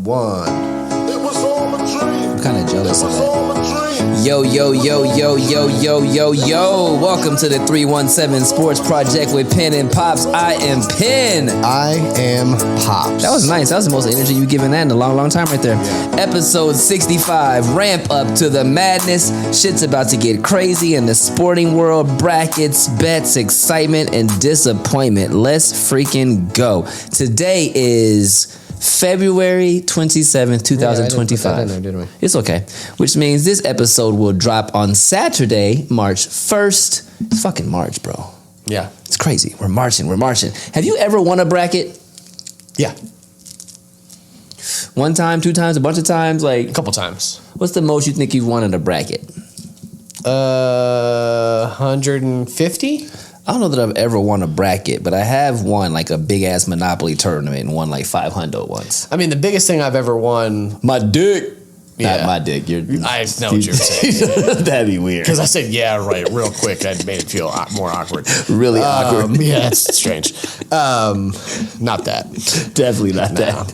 One. I'm kind of jealous of that. Yo. Welcome to the 317 Sports Project with Pen and Pops. I am Pen. I am Pops. That was nice. That was the most energy you've given that in a long time right there. Yeah. Episode 65. Ramp up to the madness. Shit's about to get crazy in the sporting world. Brackets, bets, excitement, and disappointment. Let's freaking go. Today is February 27th, 2025. Yeah, didn't we? It's okay. Which means this episode will drop on Saturday, March 1st. It's fucking March, bro. Yeah. It's crazy. We're marching. Have you ever won a bracket? Yeah. One time, two times, a bunch of times? Like a couple times. What's the most you think you've won in a bracket? 150? I don't know that I've ever won a bracket, but I have won like a big ass Monopoly tournament and won like 500 once. I mean, the biggest thing I've ever won. My dick. Yeah. Not my dick. I know what you're saying. That'd be weird. Because I said, yeah, right, real quick. I made it feel more awkward. Really awkward. Yeah, it's strange. Not that. Definitely not that.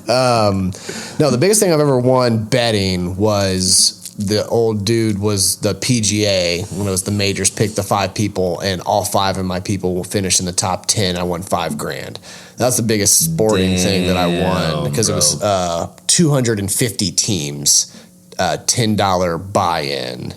No, the biggest thing I've ever won betting was the old dude was the PGA when it was the majors picked the 5 people and all 5 of my people will finish in the top 10. I won $5,000. That's the biggest sporting thing that I won because it was 250 teams, $10 buy-in,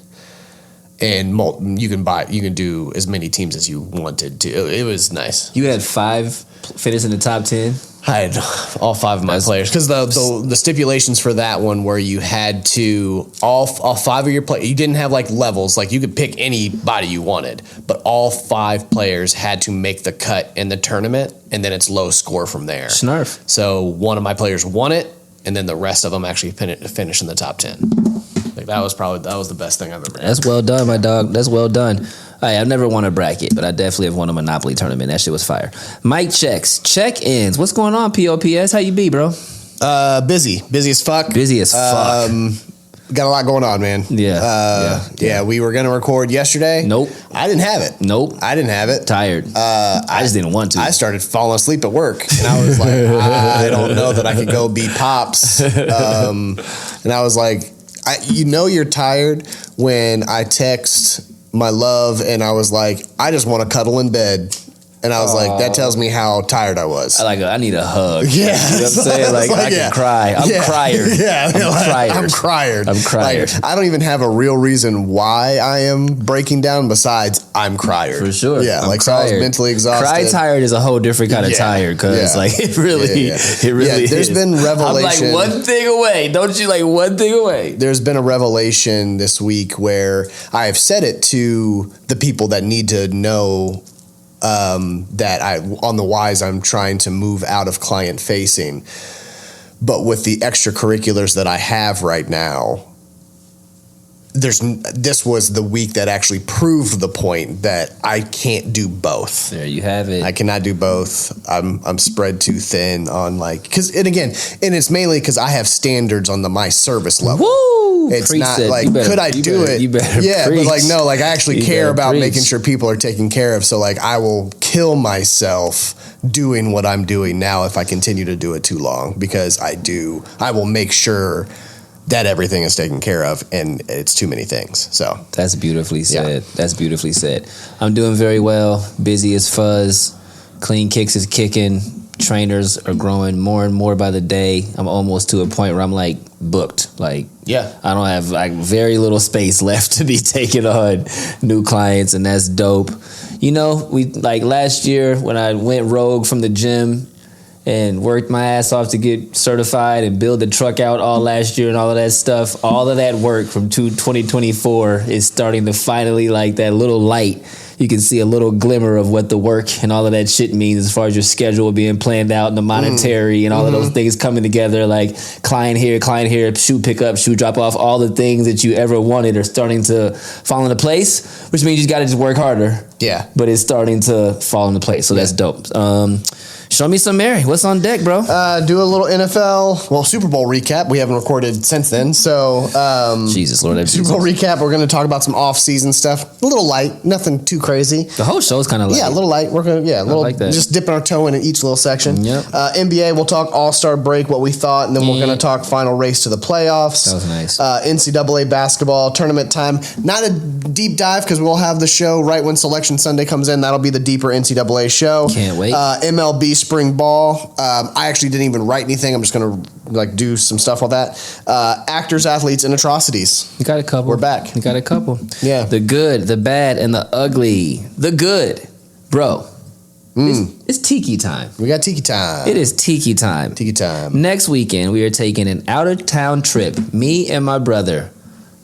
and you can do as many teams as you wanted to. It was nice. You had 5 finish in the top 10. I had all 5 of my players because the stipulations for that one where you had to all 5 of your players. You didn't have like levels, like you could pick anybody you wanted, but all 5 players had to make the cut in the tournament, and then it's low score from there. Snarf. So one of my players won it, and then the rest of them actually finished in the top 10. Like that was the best thing I've ever done. That's well done, my dog. That's well done. I've never won a bracket, but I definitely have won a Monopoly tournament. That shit was fire. Mic checks, check-ins. What's going on, POPS? How you be, bro? Busy as fuck. Busy as fuck. Got a lot going on, man. Yeah. We were gonna record yesterday. Nope. I didn't have it. I didn't have it. Tired. I just didn't want to. I started falling asleep at work, and I was like, I don't know that I could go be Pops. And I was like, you're tired when I text my love, and I was like, I just want to cuddle in bed. And I was like, that tells me how tired I was. I need a hug. Yeah. You know what I'm saying? Like I can cry. I'm cried. Yeah. I'm cried. Like, I don't even have a real reason why I am breaking down besides I'm cried. For sure. Yeah. So I was mentally exhausted. Cry tired is a whole different kind of tired because it really is. There's been revelation. I'm like one thing away. Don't you like one thing away? There's been a revelation this week where I have said it to the people that need to know that on the wise I'm trying to move out of client facing, but with the extracurriculars that I have right now, this was the week that actually proved the point that I can't do both. There you have it. I cannot do both. I'm spread too thin on it's mainly because I have standards on my service level. Woo! It's not like, could I do it? You better yeah, preach. But I actually care about making sure people are taken care of. So I will kill myself doing what I'm doing now if I continue to do it too long, because I will make sure that everything is taken care of, and it's too many things. So that's beautifully said. That's beautifully said. I'm doing very well. Busy as fuzz. Clean kicks is kicking. Trainers are growing more and more by the day. I'm almost to a point where I'm like booked. I don't have very little space left to be taking on new clients, and that's dope. We last year when I went rogue from the gym and worked my ass off to get certified and build the truck out all last year and all of that stuff. All of that work from 2024 is starting to finally, that little light. You can see a little glimmer of what the work and all of that shit means as far as your schedule being planned out and the monetary and all of those things coming together, like client here, shoe pick up, shoe drop off. All the things that you ever wanted are starting to fall into place, which means you got to just work harder. Yeah. But it's starting to fall into place, so that's dope. Show me some Mary. What's on deck, bro? Do a little NFL, Super Bowl recap. We haven't recorded since then, so Jesus, Lord, Super Bowl recap. We're going to talk about some off-season stuff. A little light, nothing too crazy. The whole show's kind of light. Yeah, a little light. We're going to like that. Just dipping our toe in each little section. Yep. NBA, we'll talk All-Star break, what we thought, and then we're going to talk final race to the playoffs. That was nice. NCAA basketball tournament time. Not a deep dive because we'll have the show right when Selection Sunday comes in. That'll be the deeper NCAA show. Can't wait. MLB spring ball. I actually didn't even write anything. I'm just going to do some stuff with that. Actors, athletes, and atrocities. You got a couple. We're back. You got a couple. Yeah. The good, the bad, and the ugly. The good, bro. It's tiki time. We got tiki time. It is tiki time. Tiki time. Next weekend, we are taking an out-of-town trip. Me and my brother.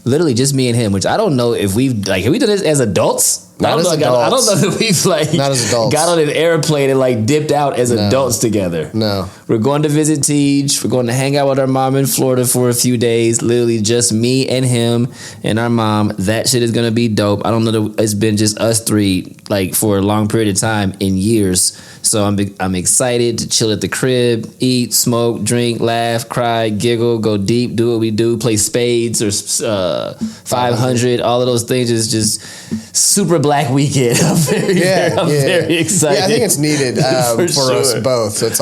Literally just me and him, which I don't know if have we done this as adults? I don't know that we've Not as adults. got on an airplane and dipped out as adults together. No. We're going to visit Tej. We're going to hang out with our mom in Florida for a few days. Literally just me and him and our mom. That shit is going to be dope. I don't know that it's been just us three for a long period of time in years. So I'm excited to chill at the crib, eat, smoke, drink, laugh, cry, giggle, go deep, do what we do, play spades or 500. All of those things is just super black weekend. I'm very excited. Yeah, I think it's needed for sure. us both. So it's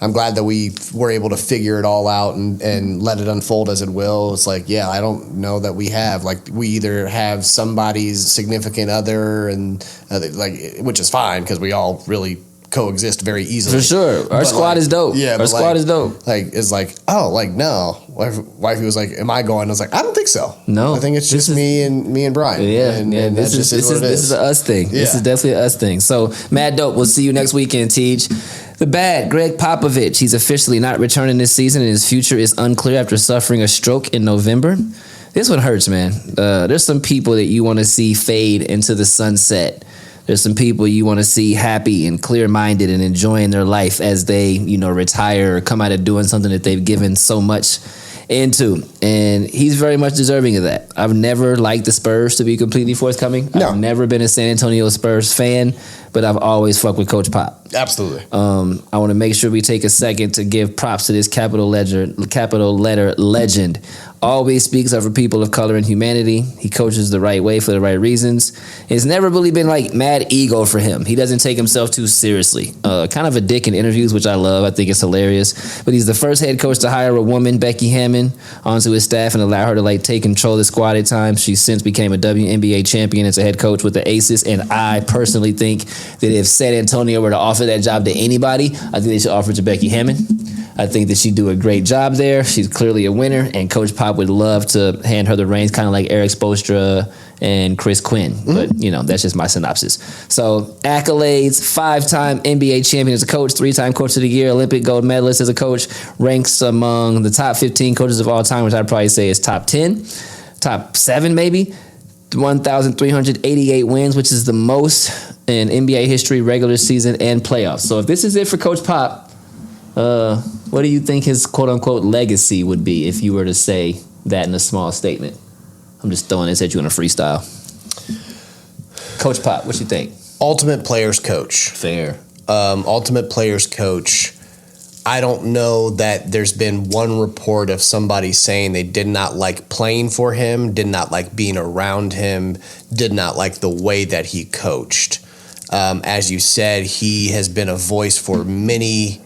I'm glad that we were able to figure it all out and let it unfold as it will. It's I don't know that we have we either have somebody's significant other and which is fine because we all really coexist very easily. For sure. Our squad is dope. Yeah, our squad is dope. No. Wifey was like, am I going? I was like, I don't think so. No. I think it's just me and Brian. Yeah. And this is an us thing. Yeah. This is definitely an us thing. So, mad dope. We'll see you next weekend, Tej. The bad, Greg Popovich. He's officially not returning this season and his future is unclear after suffering a stroke in November. This one hurts, man. There's some people that you want to see fade into the sunset. There's some people you want to see happy and clear-minded and enjoying their life as they, retire or come out of doing something that they've given so much into. And he's very much deserving of that. I've never liked the Spurs, to be completely forthcoming. No. I've never been a San Antonio Spurs fan, but I've always fucked with Coach Pop. Absolutely. I want to make sure we take a second to give props to this capital letter legend. Always speaks up for people of color and humanity. He coaches the right way for the right reasons. It's never really been mad ego for him. He doesn't take himself too seriously. Kind of a dick in interviews, which I love. I think it's hilarious. But he's the first head coach to hire a woman, Becky Hammond, onto his staff and allow her to take control of the squad at times. She since became a WNBA champion as a head coach with the Aces. And I personally think that if San Antonio were to offer that job to anybody, I think they should offer it to Becky Hammond. I think that she'd do a great job there. She's clearly a winner, and Coach Pop would love to hand her the reins, kind of like Eric Spoelstra and Chris Quinn. Mm-hmm. But, that's just my synopsis. So, accolades, 5-time NBA champion as a coach, 3-time coach of the year, Olympic gold medalist as a coach, ranks among the top 15 coaches of all time, which I'd probably say is top 10, top 7 maybe. 1,388 wins, which is the most in NBA history, regular season, and playoffs. So if this is it for Coach Pop, what do you think his quote-unquote legacy would be if you were to say that in a small statement? I'm just throwing this at you in a freestyle. Coach Pop, what you think? Ultimate players coach. Fair. Ultimate players coach. I don't know that there's been one report of somebody saying they did not like playing for him, did not like being around him, did not like the way that he coached. As you said, he has been a voice for many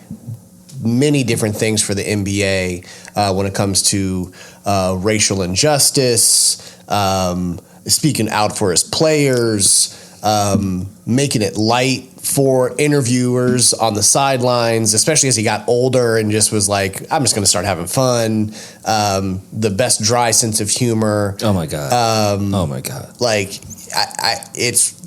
different things for the NBA when it comes to racial injustice, speaking out for his players, making it light for interviewers on the sidelines, especially as he got older and just was like, I'm just going to start having fun. The best dry sense of humor. Oh my God. It's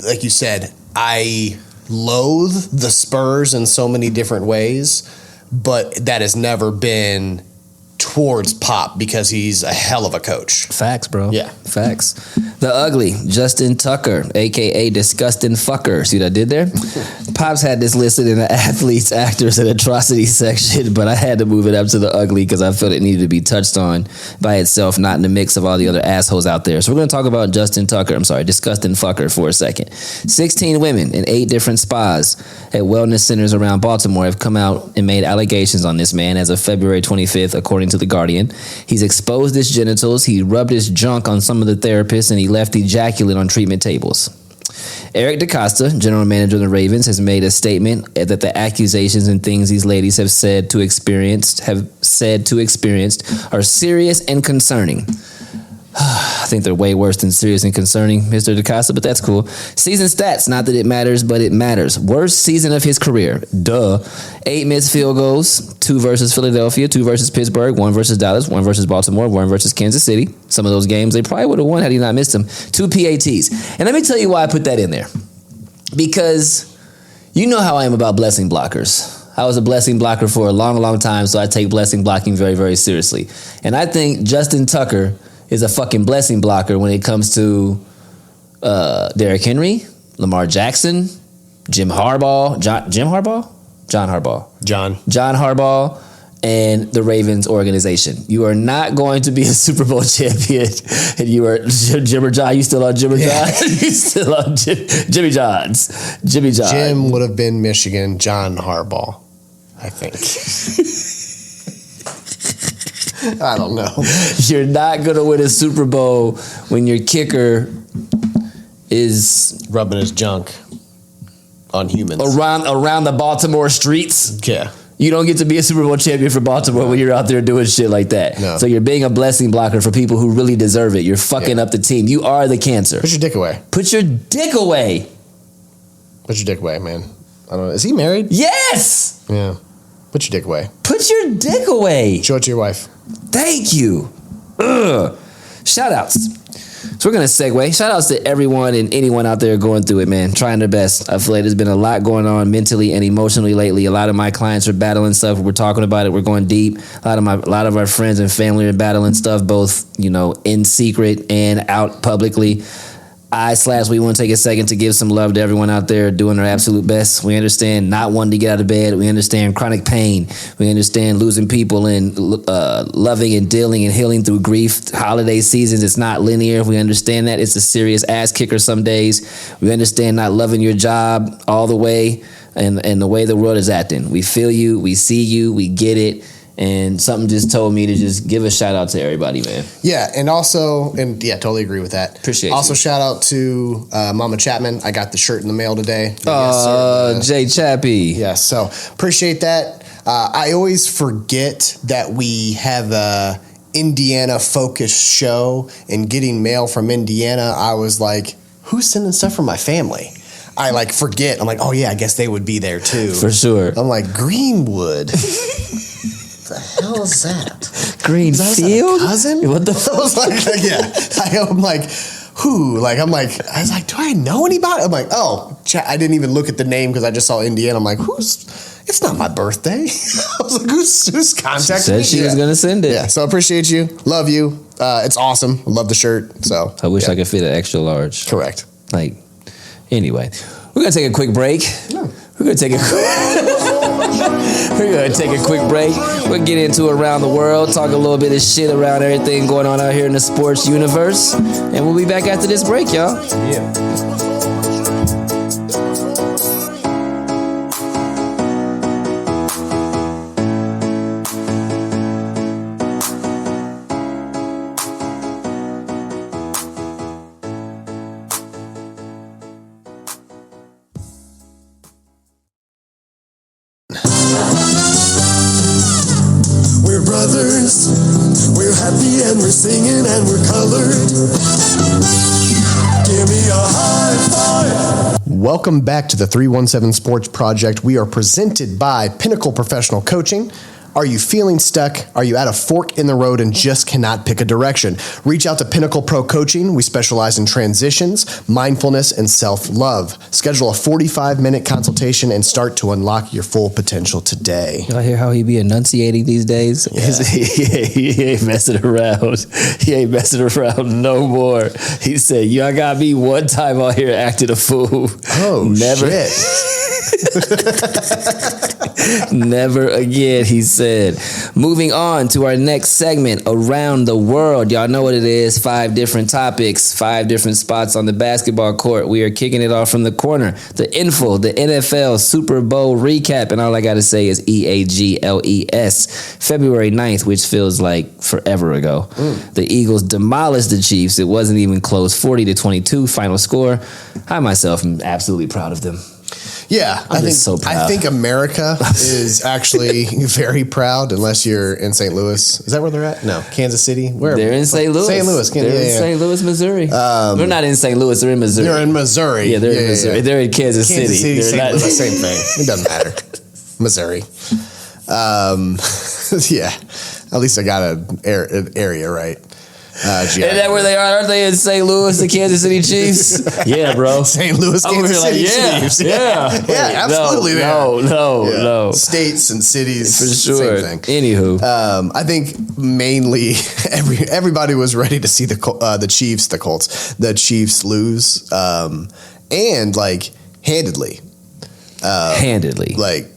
like you said, I loathe the Spurs in so many different ways, but that has never been towards Pop because he's a hell of a coach. Facts, bro. Yeah. Facts. The ugly, Justin Tucker, a.k.a. Disgusting Fucker. See what I did there? Pops had this listed in the athletes, actors, and atrocities section, but I had to move it up to the ugly because I felt it needed to be touched on by itself, not in the mix of all the other assholes out there. So we're going to talk about Disgusting Fucker for a second. 16 women in 8 different spas at wellness centers around Baltimore have come out and made allegations on this man as of February 25th, according to The Guardian. He's exposed his genitals, he rubbed his junk on some of the therapists, and he left ejaculate on treatment tables. Eric DaCosta, general manager of the Ravens, has made a statement that the accusations and things these ladies have said to experienced are serious and concerning. I think they're way worse than serious and concerning, Mr. DaCosta, but that's cool. Season stats, not that it matters, but it matters. Worst season of his career. Duh. 8 missed field goals, 2 versus Philadelphia, 2 versus Pittsburgh, 1 versus Dallas, 1 versus Baltimore, 1 versus Kansas City. Some of those games they probably would have won had he not missed them. 2 PATs. And let me tell you why I put that in there. Because you know how I am about blessing blockers. I was a blessing blocker for a long, long time, so I take blessing blocking very, very seriously. And I think Justin Tucker is a fucking blessing blocker when it comes to Derrick Henry, Lamar Jackson, John Harbaugh, and the Ravens organization. You are not going to be a Super Bowl champion, and you are Jimmer John. You still on Jimmer John? You still on Jimmy John's? Jimmy John. Jim would have been Michigan. John Harbaugh, I think. I don't know. You're not going to win a Super Bowl when your kicker is rubbing his junk on humans around the Baltimore streets. Yeah. You don't get to be a Super Bowl champion for Baltimore when you're out there doing shit like that. No. So you're being a blessing blocker for people who really deserve it. You're fucking up the team. You are the cancer. Put your dick away. Put your dick away. Put your dick away, man. I don't know. Is he married? Yes. Yeah. Put your dick away. Put your dick away. Show it to your wife. Thank you. Ugh. Shout outs. So we're going to segue. Shout outs to everyone and anyone out there going through it, man. Trying their best. I feel like there's been a lot going on mentally and emotionally lately. A lot of my clients are battling stuff. We're talking about it. We're going deep. A lot of our friends and family are battling stuff, both, in secret and out publicly. We want to take a second to give some love to everyone out there doing their absolute best. We understand not wanting to get out of bed. We understand chronic pain. We understand losing people and loving and dealing and healing through grief. Holiday seasons, it's not linear. We understand that. It's a serious ass kicker some days. We understand not loving your job all the way and the way the world is acting. We feel you. We see you. We get it. And something just told me to just give a shout out to everybody, man. Yeah, totally agree with that. Appreciate also, you. shout out to Mama Chapman. I got the shirt in the mail today. Jay Chappie. Yeah, so appreciate that. I always forget that we have a Indiana-focused show, and getting mail from Indiana, I was like, who's sending stuff from my family? I forget. I'm like, oh yeah, I guess they would be there too. For sure. I'm like, Greenwood. The hell is that? Greenfield? Cousin? What the fuck? I was like, yeah. I'm like, who? I was like, do I know anybody? I'm like, oh, I didn't even look at the name because I just saw Indiana. I'm like, it's not my birthday. I was like, who's contacting me? She was going to send it. Yeah, so I appreciate you. Love you. It's awesome. I love the shirt. So I wish I could fit an extra large. Correct. Anyway, we're going to take a quick break. Yeah. We're going to take a quick break. We'll get into around the world, talk a little bit of shit around everything going on out here in the sports universe. And we'll be back after this break, y'all. Yeah. We're brothers, we're happy and we're singing and we're colored. Give me a high five. Welcome back to the 317 Sports Project. We are presented by Pinnacle Professional Coaching. Are you feeling stuck? Are you at a fork in the road and just cannot pick a direction? Reach out to Pinnacle Pro Coaching. We specialize in transitions, mindfulness, and self-love. Schedule a 45-minute consultation and start to unlock your full potential today. Y'all hear how he be enunciating these days? Yeah. He ain't messing around. He ain't messing around no more. He said, y'all got me one time out here acting a fool. Oh, never, shit. Never again, he said. Moving on to our next segment, Around the World. Y'all know what it is. 5 different topics, 5 different spots on the basketball court. We are kicking it off from the corner. The info, the NFL Super Bowl recap. And all I got to say is EAGLES. February 9th, which feels like forever ago. The Eagles demolished the Chiefs. It wasn't even close. 40-22 final score. I myself am absolutely proud of them. Yeah, I think America is actually very proud, unless you're in St. Louis. Is that where they're at? No, Kansas City. Where they're in St. Louis. St. Louis. They're in St. Louis, Missouri. They're not in St. Louis. They're in Missouri. They're in Missouri. Yeah, they're in Missouri. Yeah. They're in Kansas City. St. Not, Louis, same thing. It doesn't matter. Missouri. Yeah. At least I got an area right. Is that where they are? Aren't they in St. Louis, the Kansas City Chiefs? Yeah, bro. St. Louis, Kansas City Chiefs. Yeah, absolutely. No. States and cities, for sure. Same thing. Anywho, I think mainly everybody was ready to see the Chiefs, the Chiefs lose, and like handedly. Like.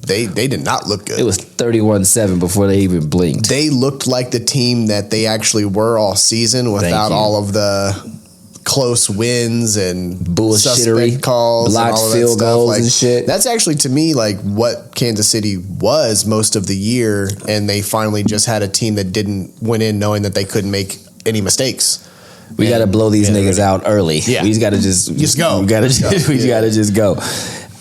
They did not look good. It was 31-7 before they even blinked. They looked like the team that they actually were all season without all of the close wins and bullshittery calls, blocked and all of field that goals stuff. and shit. That's actually, to me, like what Kansas City was most of the year, and they finally just had a team that went in knowing that they couldn't make any mistakes. We got to blow these niggas out early. Yeah. We just got to just go. We got to just go.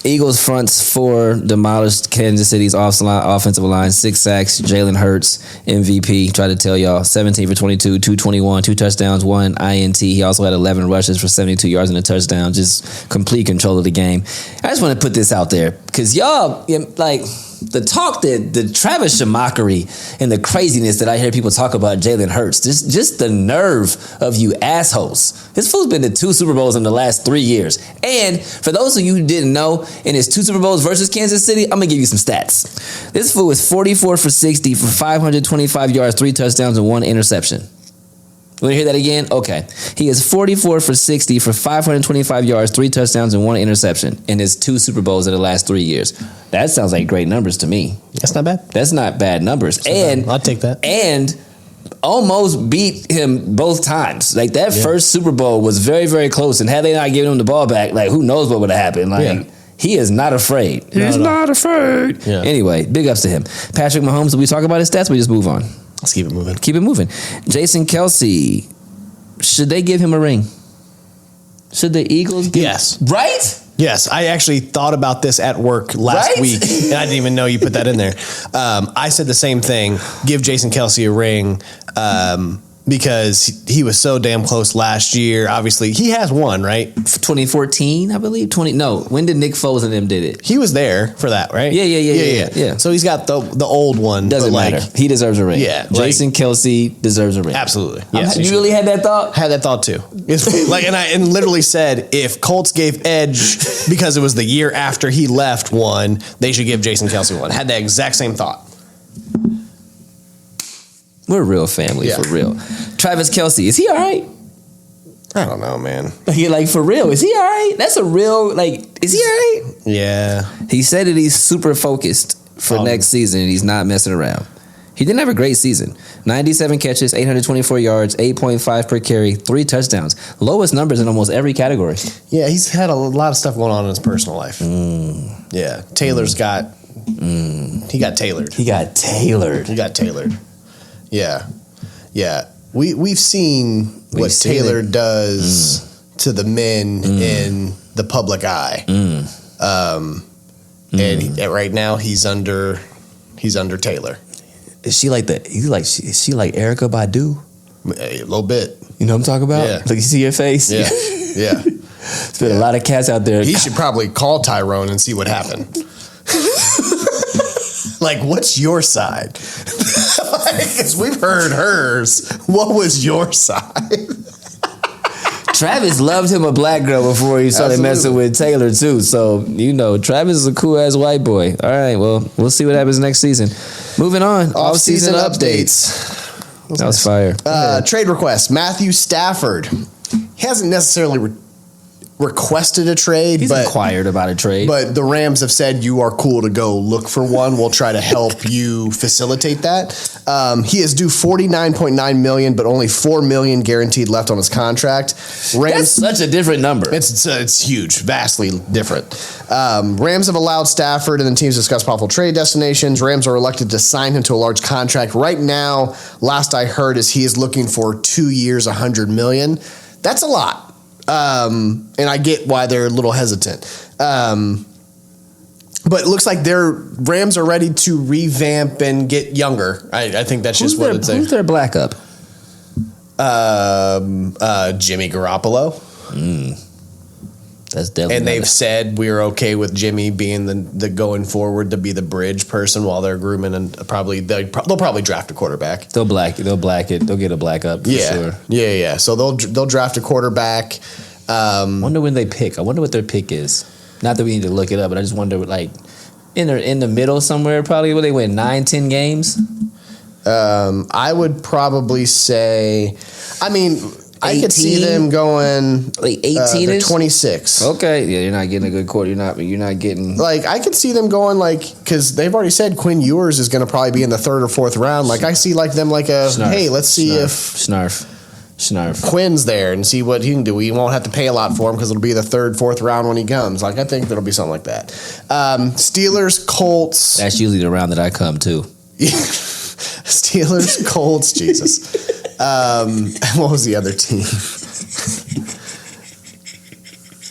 Eagles fronts 4 demolished Kansas City's offensive line, 6 sacks. Jalen Hurts, MVP. Try to tell y'all, 17 for 22, 221, 2 touchdowns, 1 INT. He also had 11 rushes for 72 yards and a touchdown. Just complete control of the game. I just want to put this out there because y'all, like, the talk the Travis Schumachery and the craziness that I hear people talk about Jalen Hurts, just the nerve of you assholes. This fool's been to 2 Super Bowls in the last 3 years. And for those of you who didn't know, in his 2 Super Bowls versus Kansas City, I'm going to give you some stats. This fool is 44 for 60 for 525 yards, 3 touchdowns, and 1 interception. You want to hear that again? Okay. He is 44 for 60 for 525 yards, 3 touchdowns, and 1 interception in his 2 Super Bowls in the last 3 years. That sounds like great numbers to me. That's not bad. That's not bad numbers. I'll take that. And almost beat him both times. Like that first Super Bowl was very, very close. And had they not given him the ball back, like who knows what would have happened? Like he is not afraid. He's not afraid. Yeah. Anyway, big ups to him. Patrick Mahomes, did we talk about his stats? We just move on. Let's keep it moving. Keep it moving. Jason Kelce, should they give him a ring? Should the Eagles give Yes. Right? Yes, I actually thought about this at work last week, and I didn't even know you put that in there. I said the same thing. Give Jason Kelce a ring because he was so damn close last year. Obviously, he has one, right? 2014, I believe. When did Nick Foles and them did it? He was there for that, right? Yeah. So he's got the old one. Doesn't matter. He deserves a ring. Yeah, Jason Kelce deserves a ring. Absolutely. Yes, you really had that thought? Had that thought too. It's like, and literally said if Colts gave Edge because it was the year after he left one, they should give Jason Kelce one. Had that exact same thought. We're a real family, for real. Travis Kelce, is he all right? I don't know, man. Like, for real, is he all right? That's a real, like, is he all right? Yeah. He said that he's super focused for next season and he's not messing around. He didn't have a great season. 97 catches, 824 yards, 8.5 per carry, 3 touchdowns. Lowest numbers in almost every category. Yeah, he's had a lot of stuff going on in his personal life. Yeah. Taylor's got... He got tailored. He got tailored. Yeah. Yeah. We've seen what Taylor does to the men in the public eye. And right now he's under Taylor. Is she like is she like Erykah Badu? A little bit. You know what I'm talking about? Yeah. Like, you see your face? Yeah. Yeah. There's been a lot of cats out there. He should probably call Tyrone and see what happened. Like, what's your side? Because we've heard hers. What was your side? Travis loved him a black girl before he started messing with Taylor too. So, Travis is a cool ass white boy. All right, well, we'll see what happens next season. Moving on. Off-season updates. That was fire. Trade request. Matthew Stafford. He hasn't necessarily requested a trade. He's inquired about a trade. But the Rams have said you are cool to go look for one. We'll try to help you facilitate that. He is due $49.9 million, but only $4 million guaranteed left on his contract. That's such a different number. It's huge, vastly different. Rams have allowed Stafford and the teams discuss possible trade destinations. Rams are reluctant to sign him to a large contract. Right now, last I heard is he is looking for 2 years, $100 million. That's a lot. And I get why they're a little hesitant. But it looks like their Rams are ready to revamp and get younger. I think that's just what it's saying. Who's their black up? Jimmy Garoppolo. That's definitely. And they've said we're okay with Jimmy being the going forward to be the bridge person while they're grooming, and they'll probably draft a quarterback. They'll black it. They'll get a black up. For sure. Yeah. So they'll draft a quarterback. Wonder when they pick. I wonder what their pick is. Not that we need to look it up, but I just wonder, like, in the middle somewhere, probably where they win 9-10 games. I would probably say, I could see them going like 18 to 26. Okay, yeah, you're not getting a good quarter. You're not getting like I could see them going because they've already said Quinn Ewers is going to probably be in the 3rd or 4th round. Like I see them like hey, let's see if Snarf Quinn's there and see what he can do. We won't have to pay a lot for him because it'll be the 3rd, 4th round when he comes. Like I think there'll be something like that. Steelers, Colts. That's usually the round that I come to. Steelers, Colts, Jesus. What was the other team?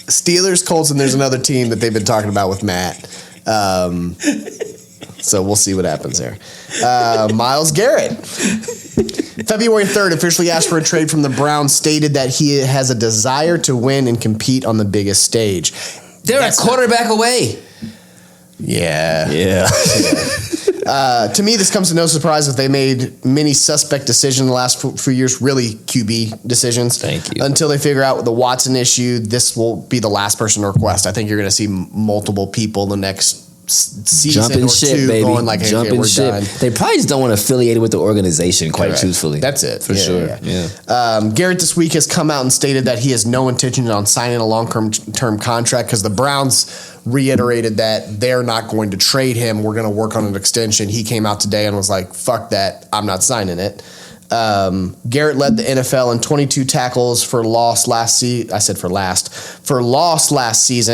Steelers, Colts, and there's another team that they've been talking about with Matt. So we'll see what happens there. Myles Garrett. February 3rd, officially asked for a trade from the Browns, stated that he has a desire to win and compete on the biggest stage. They're a quarterback away. Yeah. To me, this comes to no surprise that they made many suspect decisions in the last few years, really QB decisions. Thank you. Until they figure out the Watson issue, this will be the last person to request. I think you're going to see multiple people the next season jumping or ship, two baby. going like, hey, jumping we're ship. done. They probably just don't want to affiliate it with the organization, quite Correct. truthfully. That's it. For sure. Yeah. Garrett this week has come out and stated that he has no intention on signing a long-term contract because the Browns reiterated that they're not going to trade him. We're going to work on an extension. He came out today and was like, fuck that. I'm not signing it. Garrett led the NFL in 22 tackles for loss last season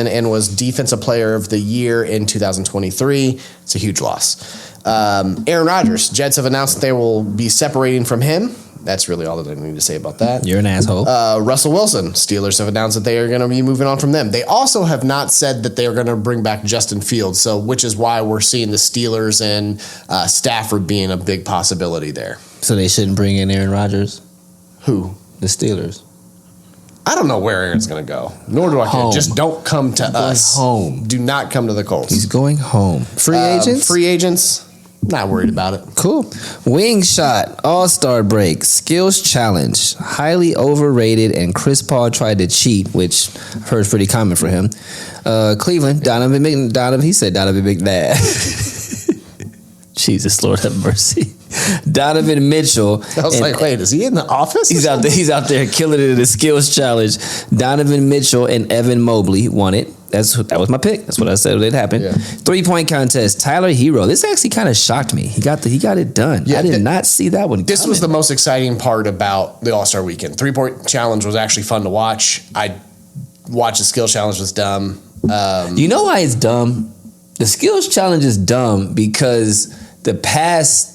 and was Defensive Player of the Year in 2023. It's a huge loss. Aaron Rodgers, Jets have announced that they will be separating from him. That's really all that I need to say about that. You're an asshole. Russell Wilson, Steelers have announced that they are going to be moving on from them. They also have not said that they are going to bring back Justin Fields, which is why we're seeing the Steelers and Stafford being a big possibility there. So they shouldn't bring in Aaron Rodgers? Who? The Steelers. I don't know where Aaron's going to go. Nor do I care. Just don't come to us. Home. Do not come to the Colts. He's going home. Free agents? Not worried about it. Cool. Wing shot, all-star break, skills challenge, highly overrated, and Chris Paul tried to cheat, which I've heard is pretty common for him. Cleveland, Donovan McNabb. Jesus, Lord have mercy. Donovan Mitchell. I was like, wait, is he in the office? He's out there killing it in the skills challenge. Donovan Mitchell and Evan Mobley won it. That was my pick. That's what I said it happened. Yeah. 3-point contest. Tyler Hero. This actually kind of shocked me. He got it done. Yeah, I did not see that one. This was the most exciting part about the All-Star Weekend. 3-point challenge was actually fun to watch. I watched the skills challenge. Was dumb. You know why it's dumb? The skills challenge is dumb because the pass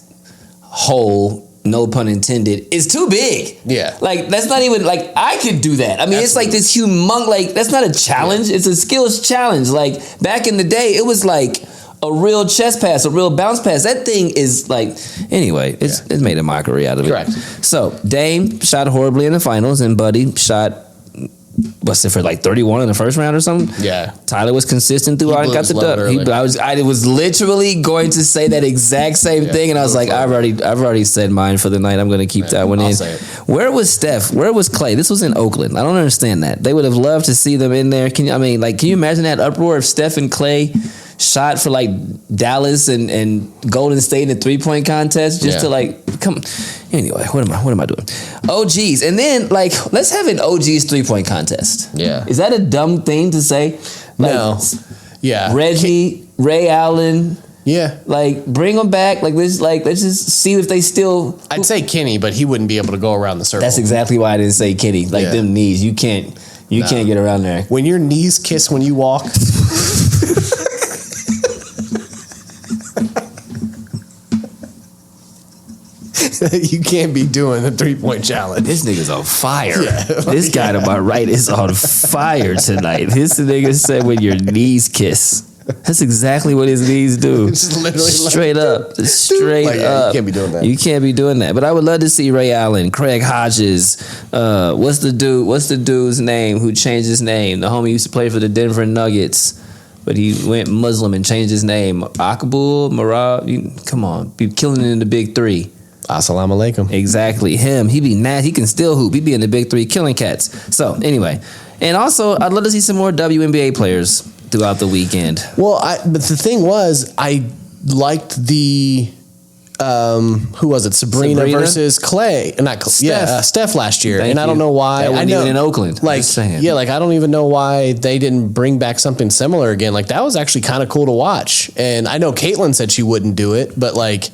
hole, no pun intended, is too big. Yeah. Like, that's not even, like, I could do that. I mean, Absolutely. It's like this humongous, like, that's not a challenge. Yeah. It's a skills challenge. Like, back in the day, it was like a real chest pass, a real bounce pass. That thing is like, anyway, it's made a mockery out of it. Correct. So, Dame shot horribly in the finals, and Buddy shot busted for like 31 in the first round or something. Yeah. Tyler was consistent throughout and got the dub. I was literally going to say that exact same thing, and I was like, I've already said mine for the night. I'm going to keep that one in. Where was Steph? Where was Clay? This was in Oakland. I don't understand that. They would have loved to see them in there. Can you imagine that uproar if Steph and Clay shot for like Dallas and Golden State in a 3-point contest just to like come. Anyway, what am I doing? OGs, and then like let's have an OGs 3-point contest. Yeah, is that a dumb thing to say? Like, no. Yeah, Reggie, Ray Allen. Yeah, like bring them back. Let's just see if they still. I'd say Kenny, but he wouldn't be able to go around the circle. That's exactly why I didn't say Kenny. Like them knees, you can't get around there. When your knees kiss when you walk. You can't be doing the 3-point challenge. This nigga's on fire. Yeah. This guy to my right is on fire tonight. This nigga said when your knees kiss. That's exactly what his knees do. Straight up. You can't be doing that. You can't be doing that. But I would love to see Ray Allen, Craig Hodges. What's the dude's name who changed his name? The homie used to play for the Denver Nuggets. But he went Muslim and changed his name. Akabul, Marab. Come on. Be killing it in the big three. Assalamu alaikum. Exactly. Him. He be mad. He can still hoop. He be in the big three killing cats. So anyway. And also I'd love to see some more WNBA players throughout the weekend. Well, but the thing was, I liked the who was it? Sabrina versus Clay, not Steph. Steph last year. I don't know why. That wasn't even in Oakland. Like, I don't even know why they didn't bring back something similar again. Like, that was actually kind of cool to watch. And I know Caitlin said she wouldn't do it, but like,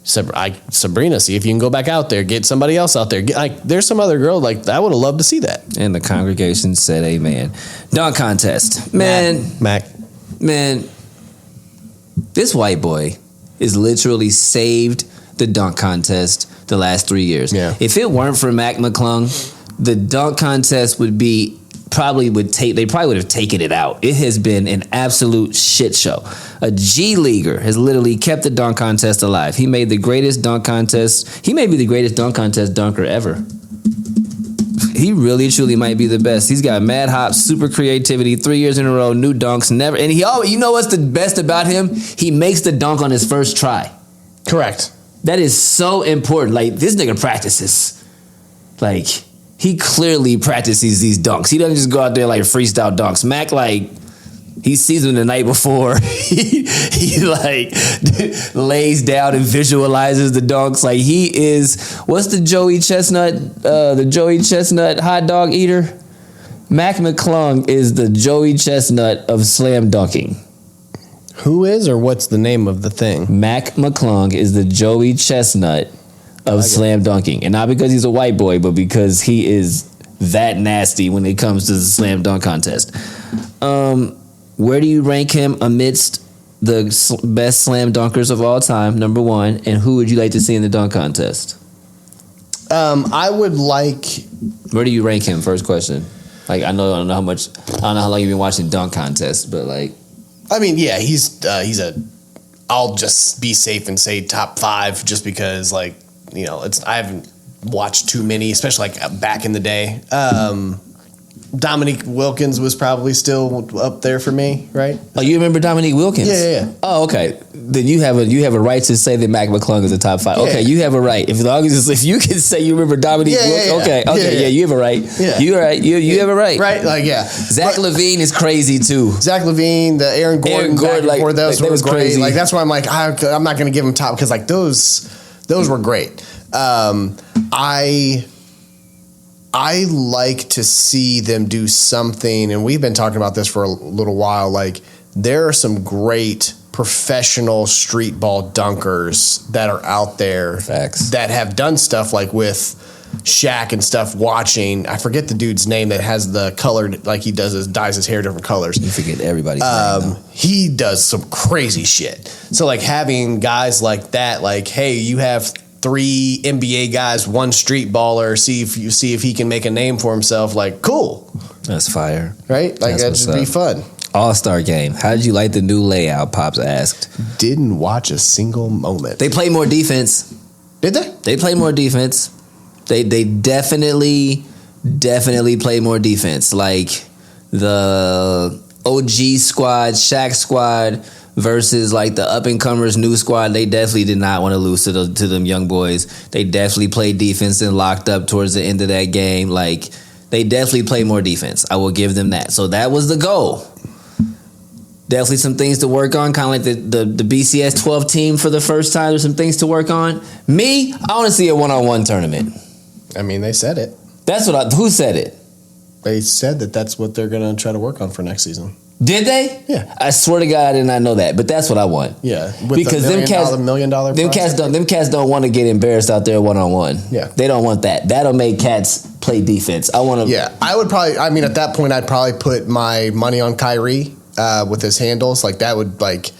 Sabrina, see if you can go back out there, get somebody else out there. There's some other girl like I would have loved to see that. And the congregation said, "Amen." Dunk contest, man. Mac, this white boy is literally saved the dunk contest the last 3 years. Yeah. If it weren't for Mac McClung, the dunk contest would be. They probably would have taken it out. It has been an absolute shit show. A G leaguer has literally kept the dunk contest alive. He made the greatest dunk contest. He may be the greatest dunk contest dunker ever. He really truly might be the best. He's got mad hops, super creativity, 3 years in a row, new dunks, never. And he always, you know what's the best about him? He makes the dunk on his first try. Correct. That is so important. Like, this nigga practices. Like, he clearly practices these dunks. He doesn't just go out there like freestyle dunks. Mac, like, he sees them the night before. he like lays down and visualizes the dunks. Like, he is, what's the Joey Chestnut hot dog eater? Mac McClung is the Joey Chestnut of slam dunking. Who is, or what's the name of the thing? Mac McClung is the Joey Chestnut of slam dunking. And not because he's a white boy, but because he is that nasty when it comes to the slam dunk contest. Where do you rank him amidst the best slam dunkers of all time, number one? And who would you like to see in the dunk contest? I would like... Where do you rank him? First question. Like, I don't know how long you've been watching dunk contests, but like... I mean, yeah, he's I'll just be safe and say top 5 just because, like, you know, I haven't watched too many, especially like back in the day. Dominique Wilkins was probably still up there for me, right? Oh, you remember Dominique Wilkins? Yeah. Oh, okay. Then you have a right to say that Mac McClung is a top 5. Yeah. Okay, you have a right. If you can say you remember Dominique Wilkins, okay, you have a right. Yeah. You're right. You have a right. Right, like, yeah. Zach LaVine is crazy too. Zach LaVine, the Aaron Gordon like, those was great. Crazy. Like, that's why I'm like, I'm not going to give them top because like those were great. I like to see them do something, and we've been talking about this for a little while. Like, there are some great professional street ball dunkers that are out there. Facts. That have done stuff like with Shaq and stuff. Watching, I forget the dude's name that has the colored, like he dyes his hair different colors. You forget everybody's name. He does some crazy shit. So like having guys like that, like, hey, you have 3 NBA guys, 1 street baller, see if he can make a name for himself. Like, cool. That's fire. Right? Like, that should be fun. All-Star game. How did you like the new layout? Pops asked. Didn't watch a single moment. They played more defense. Did they? They played more defense. They definitely definitely play more defense. Like the OG squad, Shaq squad versus like the up and comers new squad. They definitely did not want to lose to them young boys. They definitely played defense and locked up towards the end of that game. Like they definitely play more defense. I will give them that. So that was the goal. Definitely some things to work on, kind of like the BCS 12 team for the first time. There's some things to work on. Me, I want to see a one-on-one tournament. I mean, they said it. Who said it? They said that that's what they're going to try to work on for next season. Did they? Yeah. I swear to God, I did not know that, but that's what I want. Yeah. Because them cats don't want to get embarrassed out there one-on-one. Yeah. They don't want that. That'll make cats play defense. I want to. Yeah. I would probably, I mean, at that point, I'd probably put my money on Kyrie with his handles. Like, that would, like,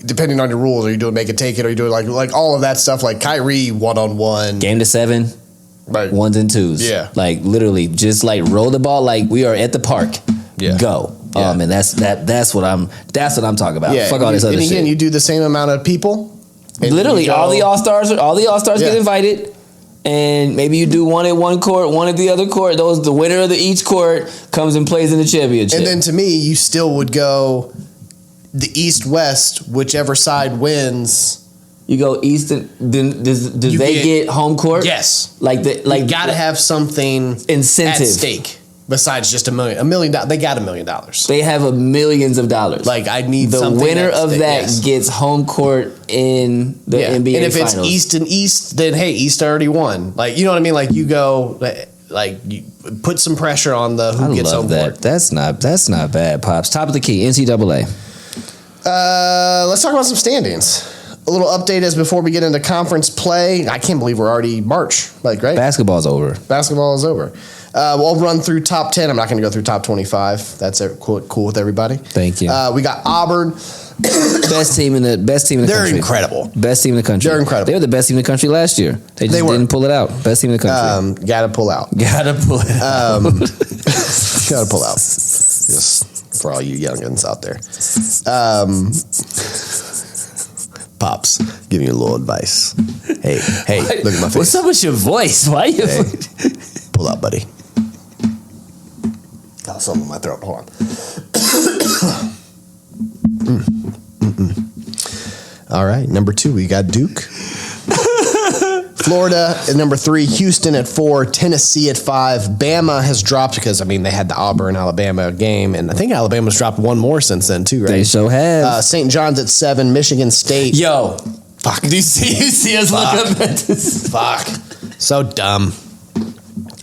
depending on your rules, are you doing make it take it? Are you doing like all of that stuff? Like Kyrie one-on-one. Game to 7. Right. 1s and 2s. Yeah. Like, literally, just like roll the ball like we are at the park. Yeah. Go. Yeah. Man, that's what I'm talking about. Yeah. Fuck all this other shit. And again, shit. you do the same amount of people. Literally, all the all-stars get invited. And maybe you do one at one court, one at the other court. The winner of each court comes and plays in the championship. And then to me, you still would go the East-West, whichever side wins. You go East, and then do they get home court? Yes. You gotta have something incentive at stake besides just $1 million. They got $1 million. They have millions of dollars. Like I need the something winner of that yes. gets home court in the NBA and if Finals. it's East and East, then hey, East already won. Like you know what I mean? Like you go, like you put some pressure on the who gets home court. That's not bad, Pops. Top of the key, NCAA. Let's talk about some standings. A little update is before we get into conference play. I can't believe we're already March. Like, right? Basketball's over. Basketball is over. We'll run through top 10. I'm not going to go through top 25. That's cool with everybody. Thank you. We got Auburn. best team in the country. They're incredible. Best team in the country. They're incredible. They were the best team in the country last year. They just didn't pull it out. Best team in the country. Gotta pull out. Gotta pull it out. Gotta pull out. Just for all you youngins out there. Pops, give me a little advice. Hey, look at my face. What's up with your voice? Why you? Hey, pull out, buddy. Got something in my throat. Hold on. All right, number 2, we got Duke. Florida at number 3, Houston at 4, Tennessee at 5. Bama has dropped because, I mean, they had the Auburn-Alabama game, and I think Alabama's dropped one more since then, too, right? They so have. St. John's at 7, Michigan State. Yo. Fuck. Do you see us look up at this? Fuck. So dumb.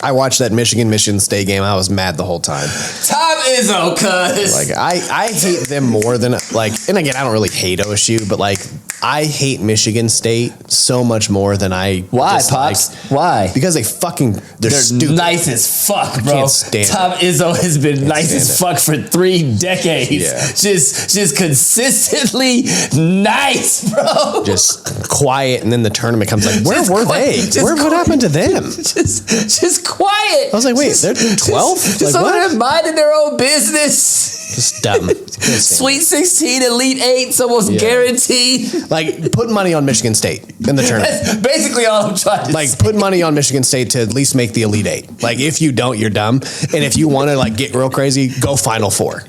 I watched that Michigan State game. I was mad the whole time. Tom Izzo, cuz. Like, I hate them more than, like, and again, I don't really hate OSU, but, like, I hate Michigan State so much more than I. Why, dislike. Pops? Why? Because they're stupid. Nice as fuck, bro. Can't stand Tom Izzo has been nice as fuck for 3 decades. Yeah. Just consistently nice, bro. Just quiet, and then the tournament comes like, where Just were quiet. they? What happened to them? Just quiet. I was like, wait, they're 12? Just Like, over what? there minding their own business. Just dumb. Sweet 16, Elite 8, almost guaranteed. Like, put money on Michigan State in the tournament. That's basically all I'm trying to Like, say. put money on Michigan State to at least make the Elite 8. Like, if you don't, you're dumb. And if you want to, like, get real crazy, go Final Four.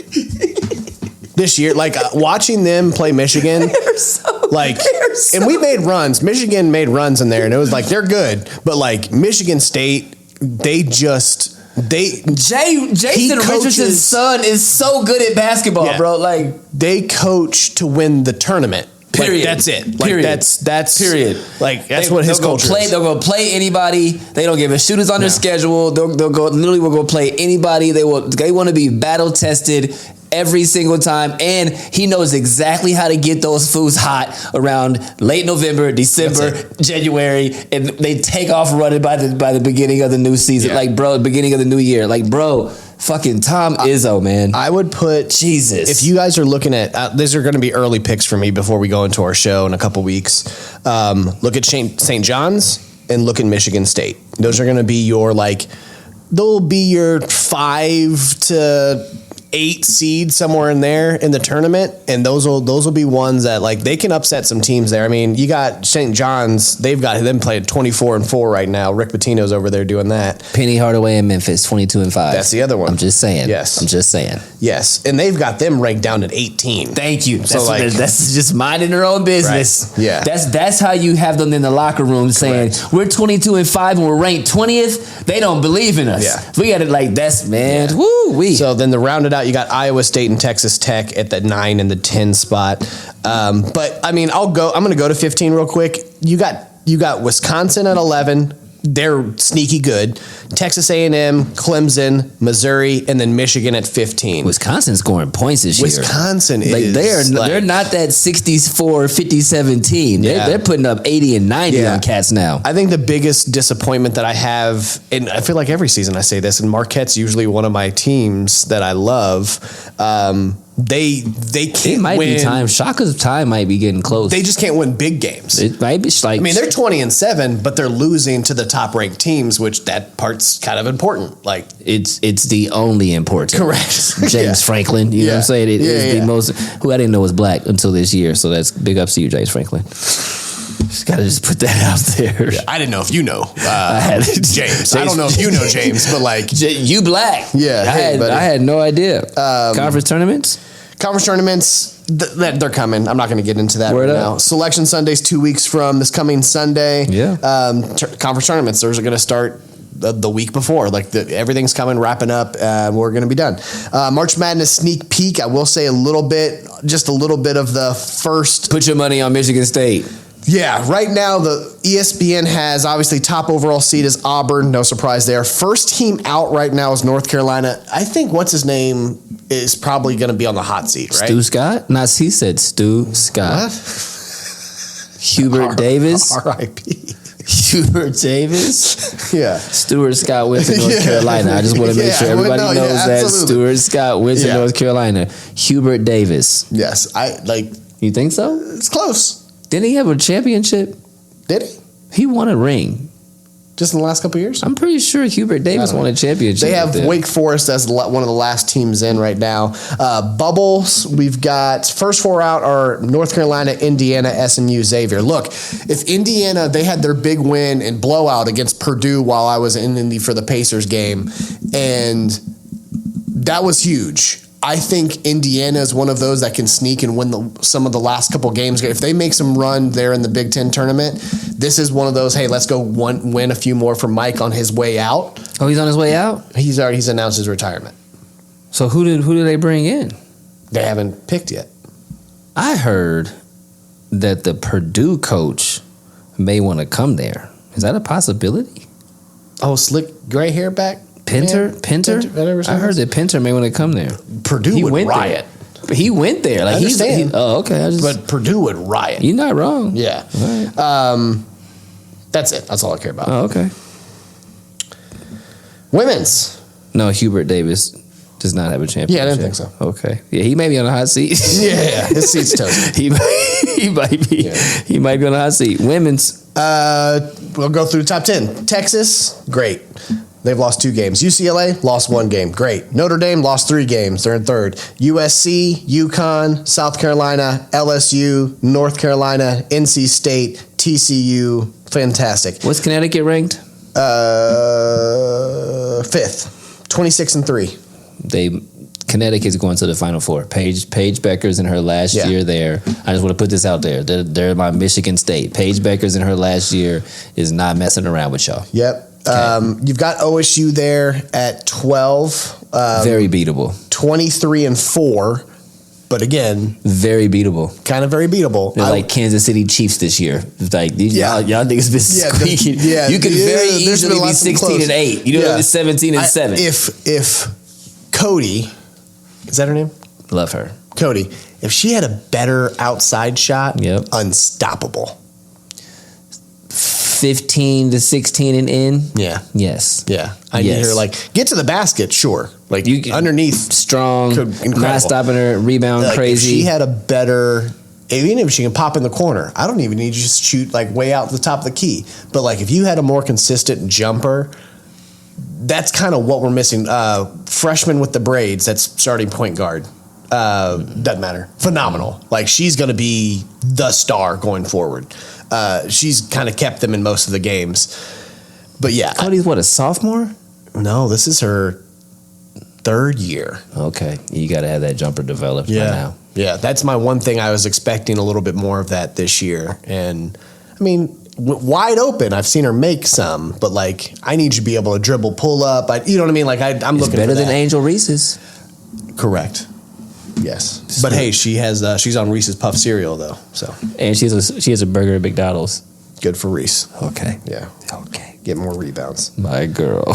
This year, like, watching them play Michigan, and we made runs. Michigan made runs in there, and it was like, they're good. But, like, Michigan State, Jason Richardson's son is so good at basketball, bro. Like, they coach to win the tournament. Period. Like, that's it. Like, Period. That's period. Like, that's what his culture is. They'll go play anybody. They don't give a shooters on their schedule. They'll go play anybody. They want to be battle tested every single time, and he knows exactly how to get those fools hot around late November, December, January, and they take off running by the beginning of the new season. Like, bro, beginning of the new year. Like, bro, fucking Tom Izzo, man. I would put Jesus. If you guys are looking at these are going to be early picks for me before we go into our show in a couple weeks. Look at St. John's and look at Michigan State. Those are going to be your they'll be your 5 to 8 seed somewhere in there in the tournament, and those will be ones that like they can upset some teams there. I mean, you got St. John's; they've got them playing 24-4 right now. Rick Pitino's over there doing that. Penny Hardaway in Memphis, 22-5. That's the other one. I'm just saying. Yes, I'm just saying. Yes, and they've got them ranked down at 18. Thank you. So That's just minding their own business. Right. Yeah, that's how you have them in the locker room saying we're 22-5 and we're ranked 20th. They don't believe in us. Yeah, we got it like that's man. Yeah. Woo wee. So then to round it out, you got Iowa State and Texas Tech at the 9 and the 10 spot. But I mean, I'm going to go to 15 real quick. You got Wisconsin at 11. They're sneaky good. Texas A&M, Clemson, Missouri, and then Michigan at 15. Wisconsin's scoring points this year. Wisconsin like is they're not that 64-57 team. They're putting up 80 and 90 on cats now. I think the biggest disappointment that I have, and I feel like every season I say this, and Marquette's usually one of my teams that I love. They can't it might win. Be time. Shaka's time might be getting close. They just can't win big games. It might be like. I mean, they're 20-7, but they're losing to the top ranked teams, which that part's kind of important. Like it's the only important. Correct. James Franklin. You know what I'm saying? It is the most. Who I didn't know was black until this year. So that's big ups to you, James Franklin. Just gotta just put that out there. Yeah, I didn't know if you know James. I don't know if you know James, but like you black. Yeah, I had no idea. Conference tournaments. They're coming. I'm not going to get into that right now. Selection Sunday's 2 weeks from this coming Sunday. Yeah. Conference tournaments. Those are going to start the week before. Like everything's coming, wrapping up. We're going to be done. March Madness sneak peek. I will say just a little bit of the first. Put your money on Michigan State. Yeah, right now the ESPN has obviously top overall seed is Auburn. No surprise there. First team out right now is North Carolina. I think what's his name is probably going to be on the hot seat, right? Stu Scott? No, he said Stu Scott. What? Hubert Davis. R.I.P. Hubert Davis. Yeah. Stuart Scott went to North Carolina. I just want to make sure everybody knows that Stuart Scott went to North Carolina. Hubert Davis. Yes, You think so? It's close. Didn't he have a championship? Did he? He won a ring. Just in the last couple of years? I'm pretty sure Hubert Davis won a championship. They have Wake Forest as one of the last teams in right now. Bubbles, we've got first 4 out are North Carolina, Indiana, SMU, Xavier. Look, if Indiana, they had their big win and blowout against Purdue while I was in Indy for the Pacers game, and that was huge. I think Indiana is one of those that can sneak and win some of the last couple games. If they make some run there in the Big Ten tournament, this is one of those, hey, let's go win a few more for Mike on his way out. Oh, he's on his way out? He's announced his retirement. So who did they bring in? They haven't picked yet. I heard that the Purdue coach may want to come there. Is that a possibility? Oh, slick gray hair back? Pinter? I heard that Pinter may want to come there. Purdue would riot. He went there. Like I understand. Okay. But Purdue would riot. You're not wrong. Yeah. Right. That's it. That's all I care about. Oh, okay. Women's. No, Hubert Davis does not have a championship. Yeah, I didn't think so. Okay. Yeah, he may be on the hot seat. Yeah, his seat's toasted. He might be. Yeah. He might be on the hot seat. Women's. We'll go through the top 10. Texas, great. They've lost 2 games. UCLA lost 1 game. Great. Notre Dame lost 3 games. They're in third. USC, UConn, South Carolina, LSU, North Carolina, NC State, TCU. Fantastic. What's Connecticut ranked? 5th. 26-3. Connecticut's going to the Final Four. Paige Becker's in her last year there. I just want to put this out there. They're my Michigan State. Paige Becker's in her last year is not messing around with y'all. Yep. Okay. You've got OSU there at 12. Very beatable. 23-4. But again, very beatable. Kind of very beatable. They're like Kansas City Chiefs this year. Like y'all niggas been squeaking. You could very easily be 16-8. You know, 17-7. If Cody, is that her name? Love her. Cody. If she had a better outside shot, unstoppable. 15-16 and in. Yeah. Yes. Yeah. I need her get to the basket. Sure. Like you underneath, strong, not stopping her, rebound crazy. If she had a better, even if she can pop in the corner, I don't even need to just shoot way out the top of the key. But if you had a more consistent jumper, that's kind of what we're missing. Freshman with the braids, that's starting point guard. Doesn't matter. Phenomenal. Like, she's going to be the star going forward. She's kind of kept them in most of the games. But yeah. Cody's what, a sophomore? No, this is her third year. Okay. You got to have that jumper developed right now. Yeah, that's my one thing. I was expecting a little bit more of that this year. And, I mean, wide open. I've seen her make some, but, like, I need you to be able to dribble, pull up. You know what I mean? Like, I'm looking for that. Better than Angel Reese's. Correct. Yes. But, hey, she's on Reese's Puff cereal, though. So. And she has a burger at McDonald's. Good for Reese. Okay. Yeah. Okay. Get more rebounds. My girl.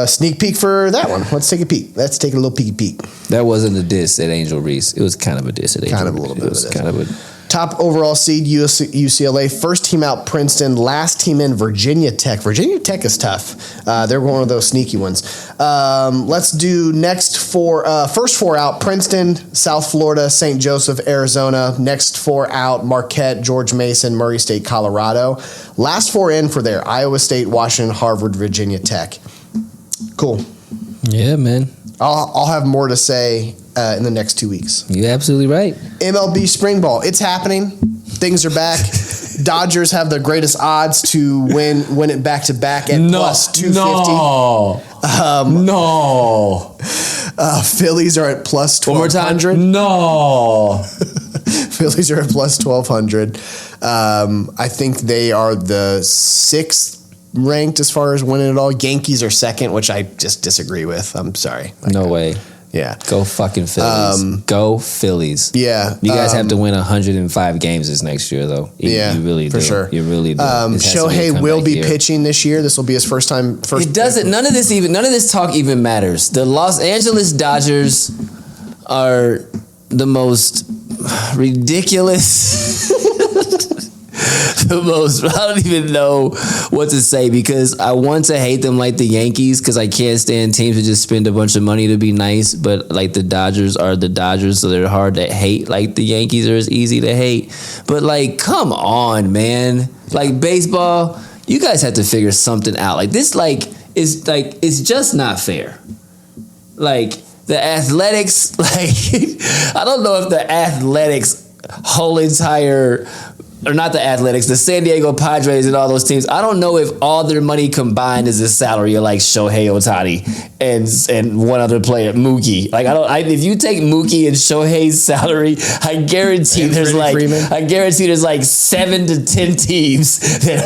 Sneak peek for that one. Let's take a peek. Let's take a little peeky peek. That wasn't a diss at Angel Reese. It was kind of a diss at Angel Reese. Kind of a little bit. It was kind of a... Top overall seed, UCLA. First team out, Princeton. Last team in, Virginia Tech. Virginia Tech is tough. They're one of those sneaky ones. Let's do first four out, Princeton, South Florida, St. Joseph, Arizona. Next four out, Marquette, George Mason, Murray State, Colorado. Last four in for there, Iowa State, Washington, Harvard, Virginia Tech. Cool. Yeah, man. I'll have more to say in the next 2 weeks. You're absolutely right. MLB spring ball, it's happening. Things are back. Dodgers have the greatest odds to win it back to back at plus 250. No. Phillies are at plus 1200. No. Phillies are at plus 1200. I think they are the sixth ranked as far as winning it all. Yankees are second, which I just disagree with. I'm sorry. No way. Yeah. Go fucking Phillies. Go Phillies. Yeah. You guys have to win 105 games this next year, though. You really do. For sure. You really do. Shohei will be pitching this year. This will be his first time. It doesn't. None of this talk even matters. The Los Angeles Dodgers are the most ridiculous. I don't even know what to say, because I want to hate them like the Yankees, because I can't stand teams that just spend a bunch of money to be nice, but like the Dodgers are the Dodgers, so they're hard to hate. Like the Yankees are as easy to hate. But like, come on, man. Like baseball, you guys have to figure something out. Like this, it's just not fair. Like the Athletics, I don't know if the Athletics whole entire... or not the Athletics, the San Diego Padres and all those teams, I don't know if all their money combined is the salary of like Shohei Ohtani and one other player, Mookie. If you take Mookie and Shohei's salary, I guarantee there's like 7 to 10 teams that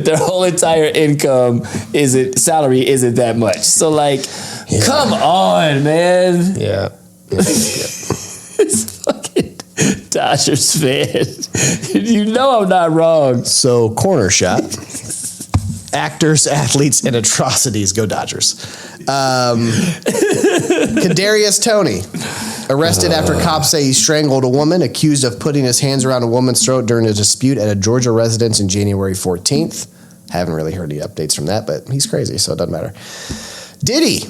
their whole entire income salary isn't that much. So come on, man. Yeah. It's fucking Dodgers fan. You know I'm not wrong. So, corner shot. Actors, athletes, and atrocities. Go Dodgers. Kadarius Toney. Arrested after cops say he strangled a woman, accused of putting his hands around a woman's throat during a dispute at a Georgia residence on January 14th. Haven't really heard any updates from that, but he's crazy, so it doesn't matter. Diddy.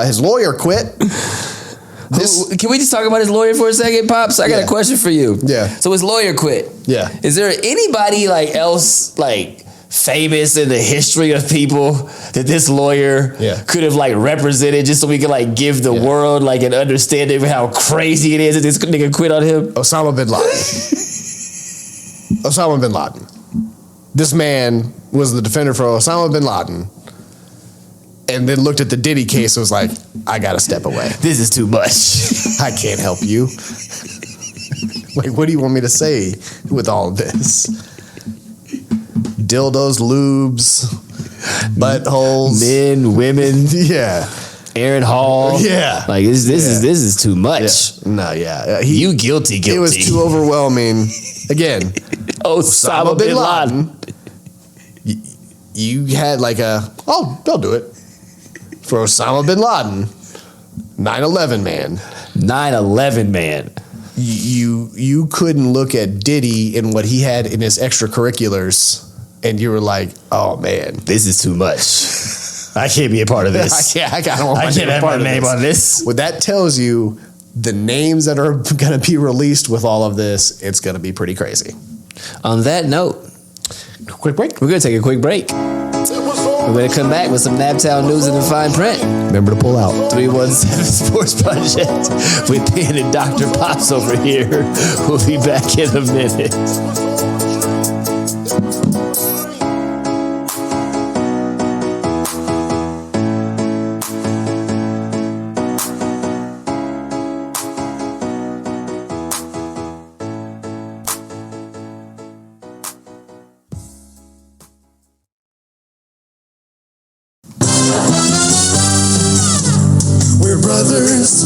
His lawyer quit. Can we just talk about his lawyer for a second, Pops? I got a question for you. Yeah. So his lawyer quit. Yeah. Is there anybody else famous in the history of people that this lawyer could have represented, just so we could give the world an understanding of how crazy it is that this nigga quit on him? Osama bin Laden. Osama bin Laden. This man was the defender for Osama bin Laden. And then looked at the Diddy case and was like, I gotta step away. This is too much. I can't help you. What do you want me to say with all of this? Dildos, lubes, buttholes. Men, women. Yeah. Aaron Hall. Yeah. This is too much. Yeah. No, yeah. You guilty. It was too overwhelming. Again. Osama bin Laden. You had they'll do it. For Osama bin Laden, 9/11 man. 9/11 man. You couldn't look at Diddy and what he had in his extracurriculars, and you were like, "Oh man, this is too much. I can't be a part of this. I can't have my name on this." What that tells you, the names that are going to be released with all of this, it's going to be pretty crazy. On that note, Quick break. We're going to take a quick break. We're going to come back with some Naptown news in the fine print. Remember to pull out. 317 Sports Project with Dan and Dr. Pops over here. We'll be back in a minute. We're brothers,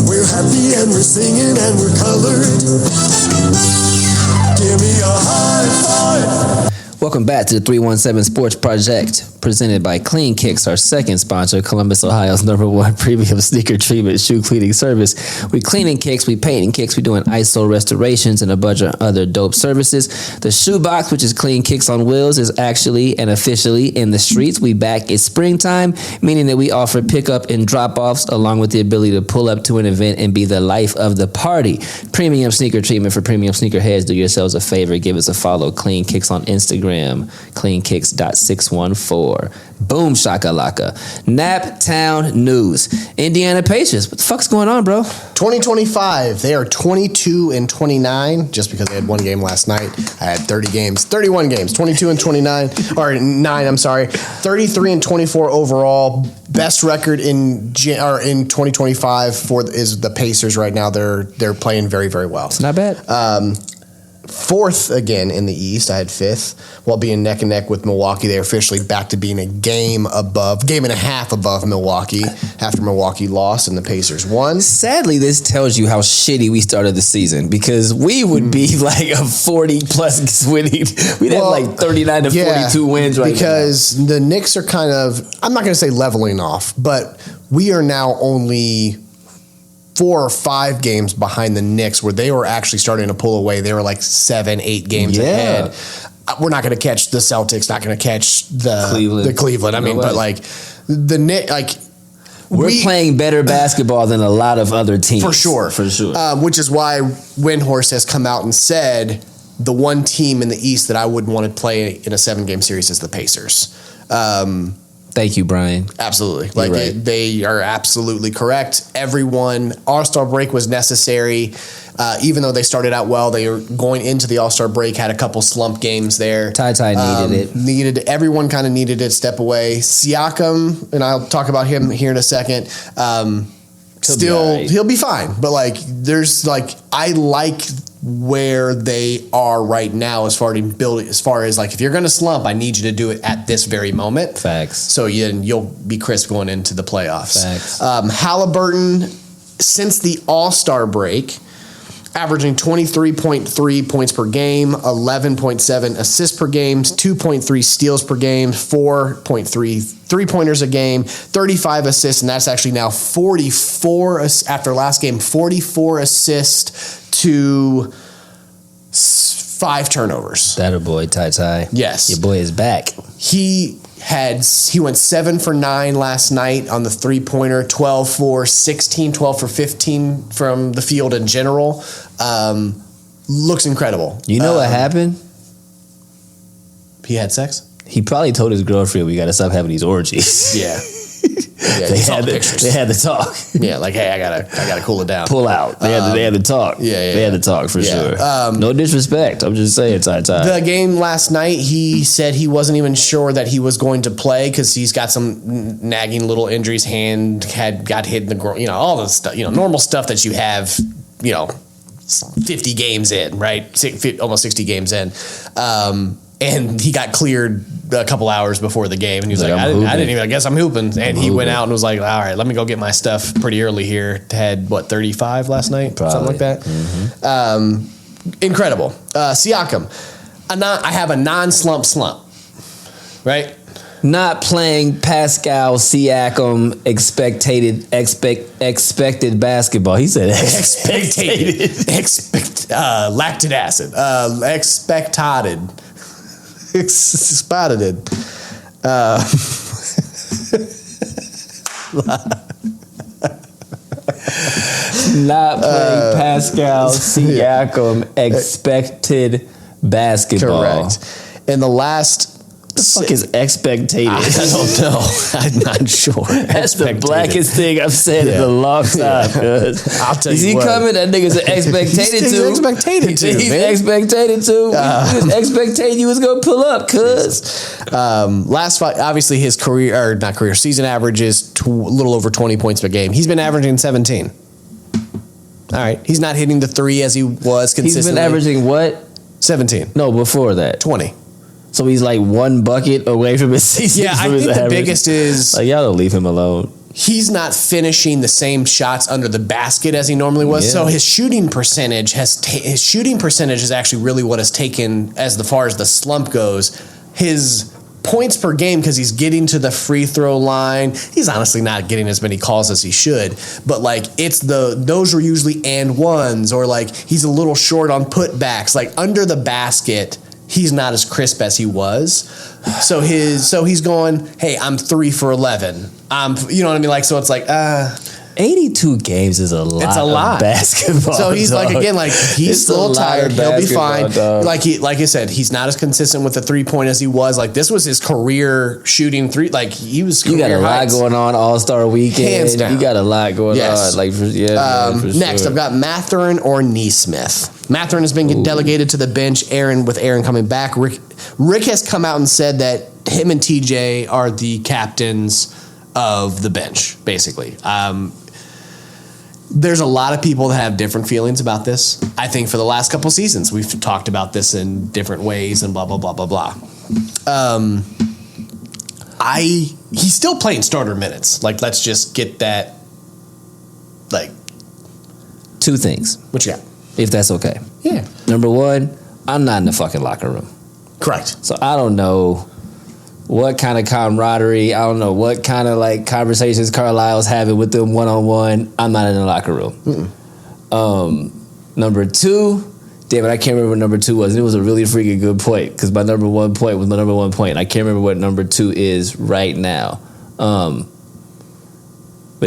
we're happy and we're singing and we're colored. Give me a high five. Welcome back to the 317 Sports Project, presented by Clean Kicks, our second sponsor, Columbus, Ohio's #1 premium sneaker treatment shoe cleaning service. We cleaning kicks, we painting kicks, we doing ISO restorations and a bunch of other dope services. The shoe box, which is Clean Kicks on Wheels, is actually and officially in the streets. We back. It's springtime, meaning that we offer pickup and drop-offs along with the ability to pull up to an event and be the life of the party. Premium sneaker treatment for premium sneakerheads. Do yourselves a favor. Give us a follow. Clean Kicks on Instagram. cleankicks.614. Boom shakalaka. Naptown news. Indiana Pacers. What the fuck's going on, bro? 2025, they are 22-29, just because they had one game last night. I had 31 games, 22-29, or 9, I'm sorry. 33-24 overall. Best record in 2025 is the Pacers right now. They're playing very, very well. It's not bad. Fourth again in the East. I had fifth while being neck and neck with Milwaukee. They're officially back to being a game and a half above Milwaukee after Milwaukee lost and the Pacers won. Sadly, this tells you how shitty we started the season, because we would be like a 40+ winning. We'd have like 39-42 wins right now. Because the Knicks are kind of, I'm not going to say leveling off, but we are now only 4 or 5 games behind the Knicks, where they were actually starting to pull away. They were like 7-8 games ahead. We're not going to catch the Celtics, not going to catch the Cleveland. I mean, but like the Knicks, like we're playing better basketball than a lot of other teams. For sure. Which is why Windhorst has come out and said the one team in the East that I wouldn't want to play in a 7-game series is the Pacers. Thank you, Brian. Absolutely. Like right. they are absolutely correct. Everyone, All-Star break was necessary. Even though they started out well, they were going into the All-Star break, had a couple slump games there. Ty needed it. Everyone kind of needed it, step away. Siakam, and I'll talk about him here in a second. He'll be fine. But like, I like where they are right now as far as like, if you're going to slump, I need you to do it at this very moment. Facts. So you'll be crisp going into the playoffs. Facts. Halliburton, since the All-Star break, averaging 23.3 points per game, 11.7 assists per game, 2.3 steals per game, 4.3 three-pointers a game, 35 assists, and that's actually now 44 after last game, 44 assists to 5 turnovers. That a boy, Ty. Yes. Your boy is back. He went 7 for 9 last night on the three-pointer, 12 for 16, 12 for 15 from the field in general. Looks incredible. You know what happened? He had sex? He probably told his girlfriend, we got to stop having these orgies. Yeah. They had the talk. Yeah, like, hey, I gotta cool it down. Pull out. They had the talk. They had the talk for sure. No disrespect. I'm just saying, Ty. The game last night, he said he wasn't even sure that he was going to play because he's got some nagging little injuries. Hand got hit in the groin. All the stuff. Normal stuff that you have. 50 games in, right? Almost 60 games in. And he got cleared a couple hours before the game, and he was like, I didn't even, I guess I'm hooping. And he went out and was like, all right, let me go get my stuff pretty early here. Had, 35 last night? Probably. Something like that. Mm-hmm. Incredible. Siakam. I have a non-slump, right? Not playing Pascal Siakam expected basketball. He said lactic acid. Expected. Not playing Pascal Siakam expected basketball. Correct. In the last... What the fuck is expectated? I don't know. I'm not sure. That's the blackest thing I've said in a long time. I'll tell you. Is he what. coming? That nigga's expectated to. He's expectated to. He's expectated to. He was expectating you was gonna pull up, cuz. Last fight, obviously his season average is a little over 20 points per game. He's been averaging 17. All right, he's not hitting the 3 as he was consistently. He's been averaging what? 17. No, before that, 20. So he's like one bucket away from his season. Yeah, I think the biggest is like, y'all don't leave him alone. He's not finishing the same shots under the basket as he normally was. Yeah. So his shooting percentage is actually really what has taken as far as the slump goes. His points per game, because he's getting to the free throw line. He's honestly not getting as many calls as he should. But like those were usually and ones, or like he's a little short on putbacks. Like under the basket, he's not as crisp as he was. So he's going, hey, I'm 3 for 11. You know what I mean? Like, so it's like, 82 games is a lot. It's a lot of basketball. So he's dog. Like, again, like he's still tired. He'll be fine. Dog. Like I said, he's not as consistent with the 3-point as he was. Like this was his career shooting 3. Like he was. You got a lot heights. going on All-Star Weekend. Hands down. You got a lot going on. Like for next, sure. I've got Mathurin or Neesmith. Mathurin has been delegated to the bench. Aaron coming back. Rick has come out and said that him and TJ are the captains of the bench, basically. There's a lot of people that have different feelings about this. I think for the last couple seasons, we've talked about this in different ways and blah, blah, blah, blah, blah. He's still playing starter minutes. Like, let's just get that, like... 2 things. What you got? If that's okay. Yeah. Number 1, I'm not in the fucking locker room. Correct. So I don't know what kind of camaraderie, I don't know what kind of like conversations Carlisle's having with them one-on-one. I'm not in the locker room. Number 2, David, I can't remember what number 2 was. It was a really freaking good point because my number 1 point was my number 1 point. I can't remember what number 2 is right now. But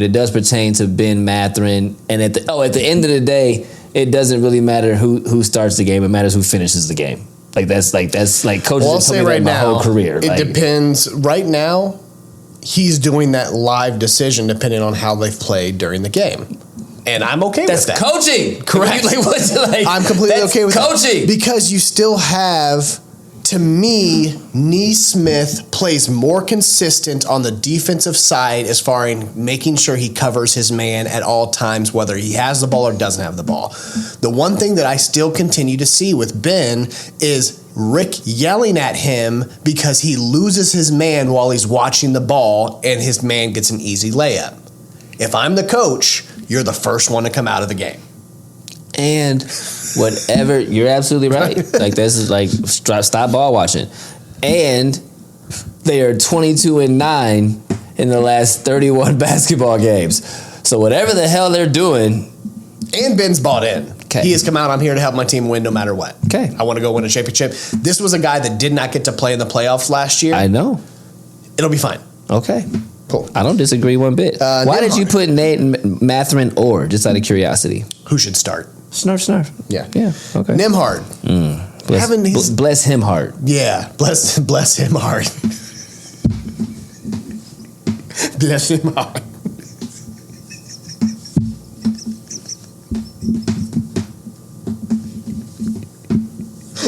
it does pertain to Ben Mathurin. And at the end of the day, it doesn't really matter who starts the game. It matters who finishes the game. That's coaches have told me that my whole career. It depends. Right now, he's doing that live decision depending on how they've played during the game. And I'm okay with that. That's coaching. Correct. I'm completely okay with coaching. That. Because you still have, to me, Neesmith plays more consistent on the defensive side as far as making sure he covers his man at all times, whether he has the ball or doesn't have the ball. The one thing that I still continue to see with Ben is Rick yelling at him because he loses his man while he's watching the ball and his man gets an easy layup. If I'm the coach, you're the first one to come out of the game. And whatever, you're absolutely right. Like this is like stop ball watching. And they are 22-9 in the last 31 basketball games. So whatever the hell they're doing, and Ben's bought in. Okay. He has come out. I'm here to help my team win no matter what. Okay. I want to go win a championship. This was a guy that did not get to play in the playoffs last year. I know. It'll be fine. Okay. Cool. I don't disagree one bit. Why did you put Mathurin or, just out of curiosity? Who should start? Snarf. Yeah. Yeah. Okay. Nimhard. Bless him hard. Yeah. Bless him hard. Bless him hard.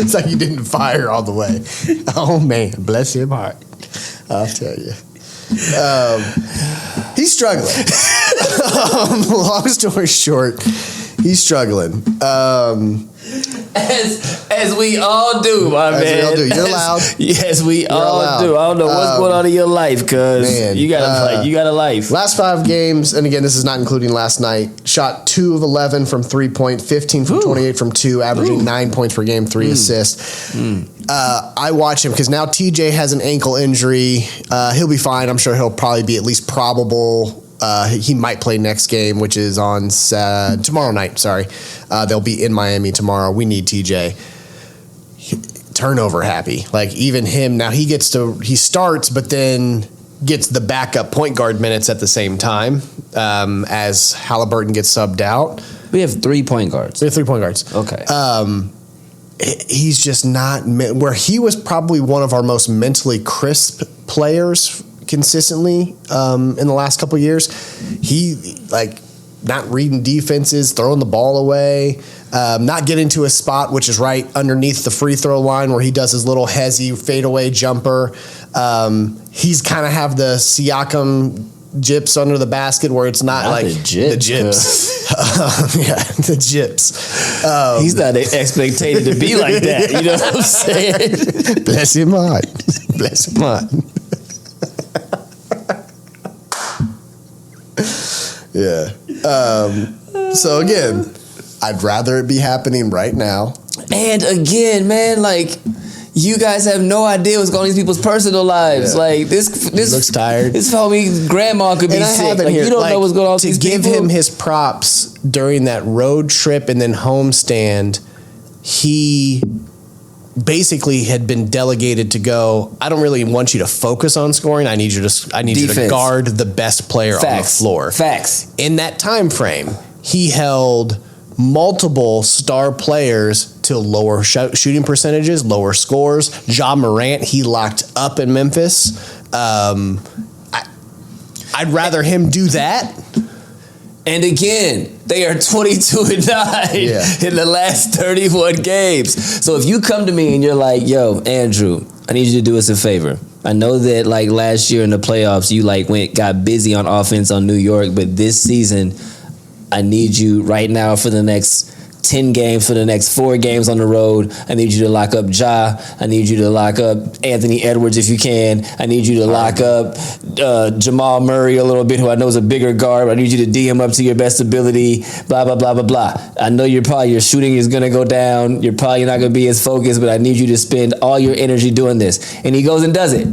It's like you didn't fire all the way. Oh man, bless him heart. I'll tell you. He's struggling. Long story short, he's struggling. As we all do, my man. We all do. You're loud. Yes, we all do. I don't know what's going on in your life, cause you got a life. Last 5 games, and again, this is not including last night. Shot 2 of 11 from 3-point, 15 from 28 from 2, averaging 9 points per game, 3 assists. I watch him because now TJ has an ankle injury. He'll be fine. I'm sure he'll probably be at least probable. He might play next game, which is on tomorrow night. Sorry, they'll be in Miami tomorrow. We need TJ. Turnover happy, like even him now. He starts, but then gets the backup point guard minutes at the same time as Halliburton gets subbed out. We have 3 point guards. We have 3 point guards. Okay. he's just not where he was probably one of our most mentally crisp players consistently in the last couple of years. He like not reading defenses, throwing the ball away, not getting to a spot which is right underneath the free throw line where he does his little hezzy fadeaway jumper. He's kind of have the Siakam gyps under the basket where it's not like the gyps. Yeah, the gyps. He's not expected to be like that. You know what I'm saying? Bless him heart. Bless him heart. Yeah. So again, I'd rather it be happening right now. And again, man, like, you guys have no idea what's going on in these people's personal lives. Yeah. Like this looks tired. This homie grandma could be sick. Like, you don't know what's going on with these people. To give him his props during that road trip and then homestand, he basically had been delegated to go, I don't really want you to focus on scoring. I need you to guard the best player on the floor. Facts. In that time frame, he held multiple star players to lower shooting percentages, lower scores. Ja Morant, he locked up in Memphis. I'd rather him do that. And again, they are 22-9 in the last 31 games. So if you come to me and you're like, yo, Andrew, I need you to do us a favor. I know that like last year in the playoffs, you like got busy on offense on New York, but this season, I need you right now for the next 10 games, for the next 4 games on the road. I need you to lock up Ja. I need you to lock up Anthony Edwards if you can. I need you to lock up Jamal Murray a little bit, who I know is a bigger guard. I need you to D him up to your best ability, blah, blah, blah, blah, blah. I know your shooting is going to go down. You're probably not going to be as focused, but I need you to spend all your energy doing this. And he goes and does it.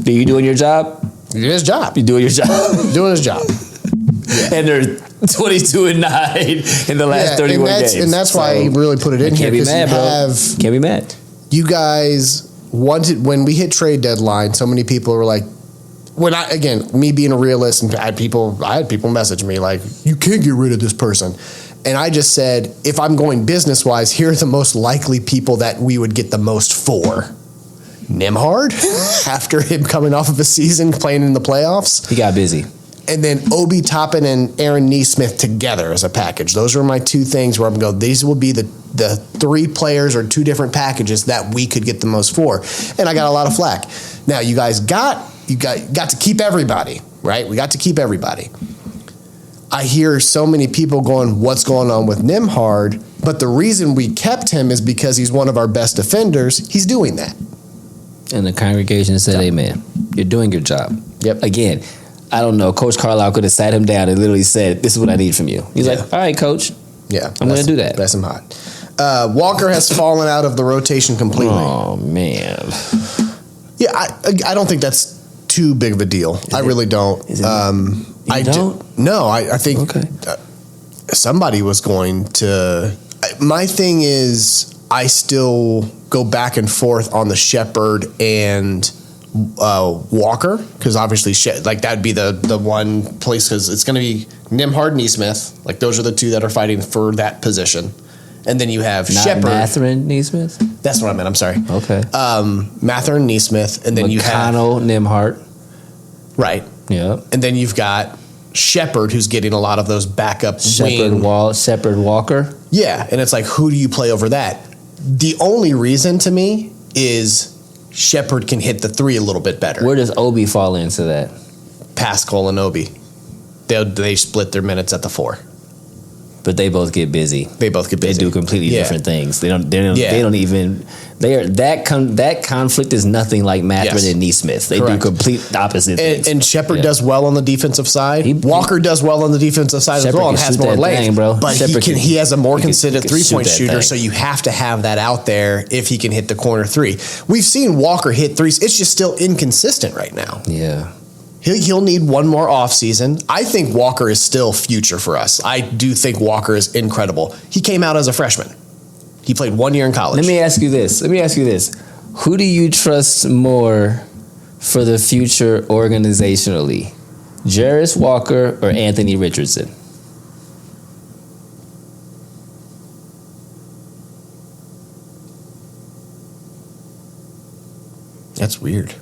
Are you doing your job? He did his job. You're doing your job. Doing his job. Yeah. And they're 22-9 in the last 31 games. And that's why he really put it in here. Can't be mad, bro. Can't be mad. You guys wanted, when we hit trade deadline, so many people were like, me being a realist, and I had people message me like, you can't get rid of this person. And I just said, if I'm going business-wise, here are the most likely people that we would get the most for. Nembhard, after him coming off of a season playing in the playoffs. He got busy. And then Obi Toppin and Aaron Nesmith together as a package. Those are my 2 things where I'm going, these will be the 3 players or 2 different packages that we could get the most for. And I got a lot of flack. Now, you guys got to keep everybody, right? We got to keep everybody. I hear so many people going, what's going on with Nembhard? But the reason we kept him is because he's one of our best defenders. He's doing that. And the congregation said, amen. You're doing your job. Yep. Again, I don't know. Coach Carlisle could have sat him down and literally said, this is what I need from you. He's like, all right, coach. Yeah. I'm going to do that. That's him hot. Walker has fallen out of the rotation completely. Oh, man. Yeah, I don't think that's too big of a deal. I really don't. I don't? No, I think somebody was going to. My thing is, I still go back and forth on the Shepherd and Walker, because obviously that'd be the one place, because it's going to be Nembhard, Nesmith. Like, those are the 2 that are fighting for that position. And then you have Shepherd. Mathurin, Nesmith? That's what I meant. I'm sorry. Okay. Mathurin, Nesmith, and then you have McConnell, Nembhard. Right. Yeah. And then you've got Shepherd, who's getting a lot of those backup Shepherd Walker. Yeah, and it's like, who do you play over that? The only reason to me is Shepherd can hit the 3 a little bit better. Where does Obi fall into that? Pascal and Obi. They split their minutes at the 4. But they both get busy. They do completely different things. They don't even. That conflict is nothing like Mathurin and Nesmith. They do complete opposite things. And Shepherd does well on the defensive side. Walker does well on the defensive side as well, and has more length. But he has a more consistent 3-point shooter, so you have to have that out there if he can hit the corner 3. We've seen Walker hit 3s. It's just still inconsistent right now. Yeah. He'll need one more offseason. I think Walker is still future for us. I do think Walker is incredible. He came out as a freshman. He played 1 year in college. Let me ask you this. Who do you trust more for the future organizationally? Jarris Walker or Anthony Richardson? That's weird.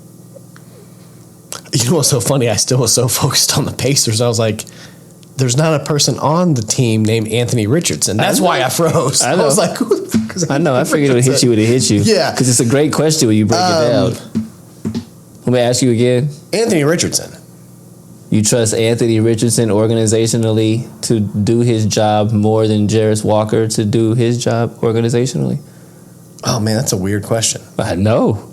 You know what's so funny? I still was so focused on the Pacers. I was like, there's not a person on the team named Anthony Richardson. That's why I froze. I was like, who the fuck is I know. I figured it would hit you when it hit you. Yeah. Because it's a great question when you break it down. Let me ask you again. Anthony Richardson. You trust Anthony Richardson organizationally to do his job more than Jarris Walker to do his job organizationally? Oh, man, that's a weird question. I know.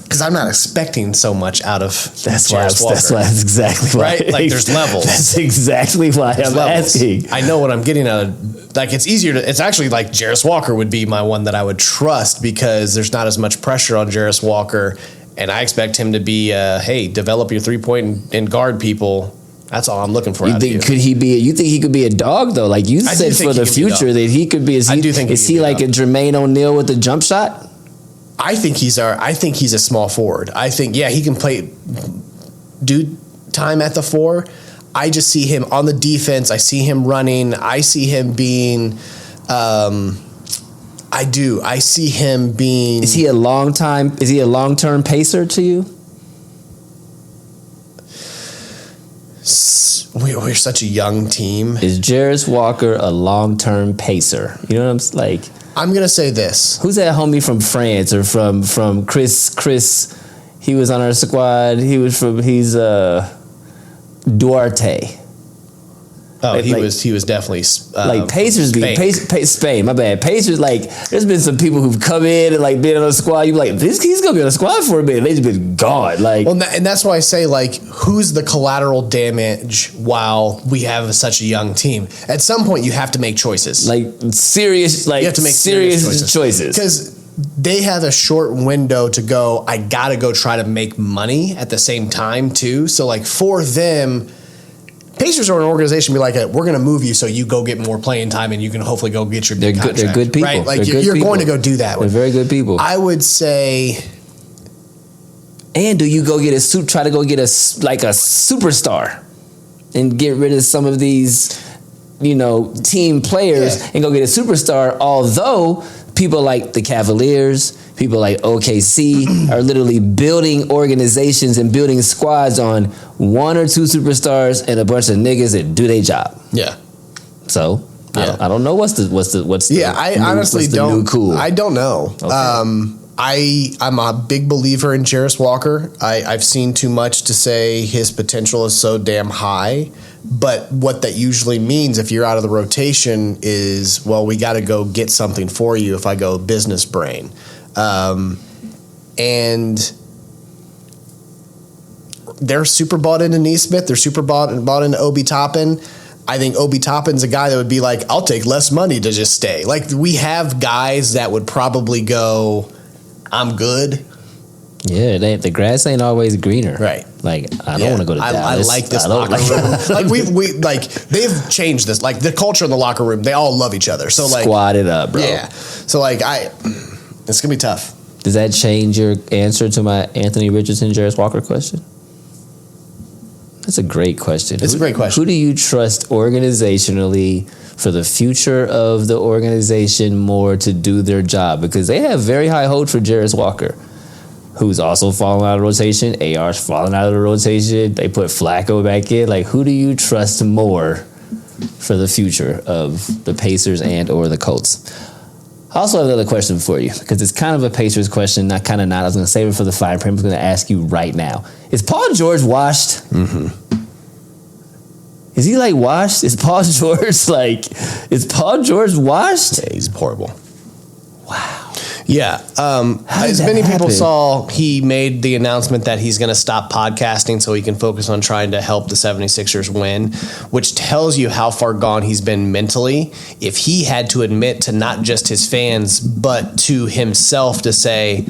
Because I'm not expecting so much out of That's exactly why. Right? Like, there's levels. That's exactly why I'm asking. I know what I'm getting out of. Like, it's actually like Jarris Walker would be my one that I would trust because there's not as much pressure on Jarris Walker. And I expect him to be, hey, develop your 3-point and guard people. That's all I'm looking for. You think he could be a dog though? Like you said for the future that he could be. Is he like a Jermaine O'Neal with the jump shot? I think he's a small forward. I think he can do time at the 4. I just see him on the defense. I see him running. I see him being. I do. I see him being. Is he a long-term pacer to you? We're such a young team. Is Jarris Walker a long-term pacer? You know what I'm like? I'm gonna say this. Who's that homie from France or from Chris? He was on our squad. He's Duarte. Oh, he was definitely like Pacers. Spain. My bad. Pacers. Like, there's been some people who've come in and like been on a squad. You be like, he's gonna be on a squad for a minute. They've been gone. Like, well, and that's why I say like, who's the collateral damage while we have such a young team? At some point, you have to make choices. Like serious. Like you have to make serious choices because they have a short window to go. I gotta go try to make money at the same time too. So like for them. Pacers are an organization be like, we're going to move you so you go get more playing time and you can hopefully go get your big contract. They're good people. Right? Like you're going to go do that. They're very good people. I would say. And do you try to go get a superstar and get rid of some of these, team players and go get a superstar, although people like the Cavaliers, people like OKC are literally building organizations and building squads on 1 or 2 superstars and a bunch of niggas that do their job. Yeah. So I don't know what's the I honestly don't. New cool. I don't know. Okay. I'm a big believer in Jarris Walker. I've seen too much to say his potential is so damn high. But what that usually means if you're out of the rotation is, well, we got to go get something for you if I go business brain. And they're super bought into Neesmith. They're super bought into Obi Toppin. I think Obi Toppin's a guy that would be like, I'll take less money to just stay. Like, we have guys that would probably go, I'm good. Yeah, the grass ain't always greener. Right. Like, I don't want to go to Dallas. I like this locker room. Like, we they've changed this. Like, the culture in the locker room, they all love each other. So, like, squad it up, bro. Yeah. So, like, it's going to be tough. Does that change your answer to my Anthony Richardson, Jarris Walker question? That's a great question. It's a great question. Who do you trust organizationally for the future of the organization more to do their job? Because they have very high hopes for Jarris Walker, who's also fallen out of rotation. AR's fallen out of the rotation. They put Flacco back in. Like, who do you trust more for the future of the Pacers and or the Colts? I also have another question for you, because it's kind of a Pacers question, not kind of not. I was going to save it for the fine print. I'm going to ask you right now. Is Paul George washed? Mm-hmm. Is he, like, washed? Is Paul George washed? Yeah, he's horrible. Wow. Yeah. As many people saw, he made the announcement that he's going to stop podcasting so he can focus on trying to help the 76ers win, which tells you how far gone he's been mentally. If he had to admit to not just his fans, but to himself to say,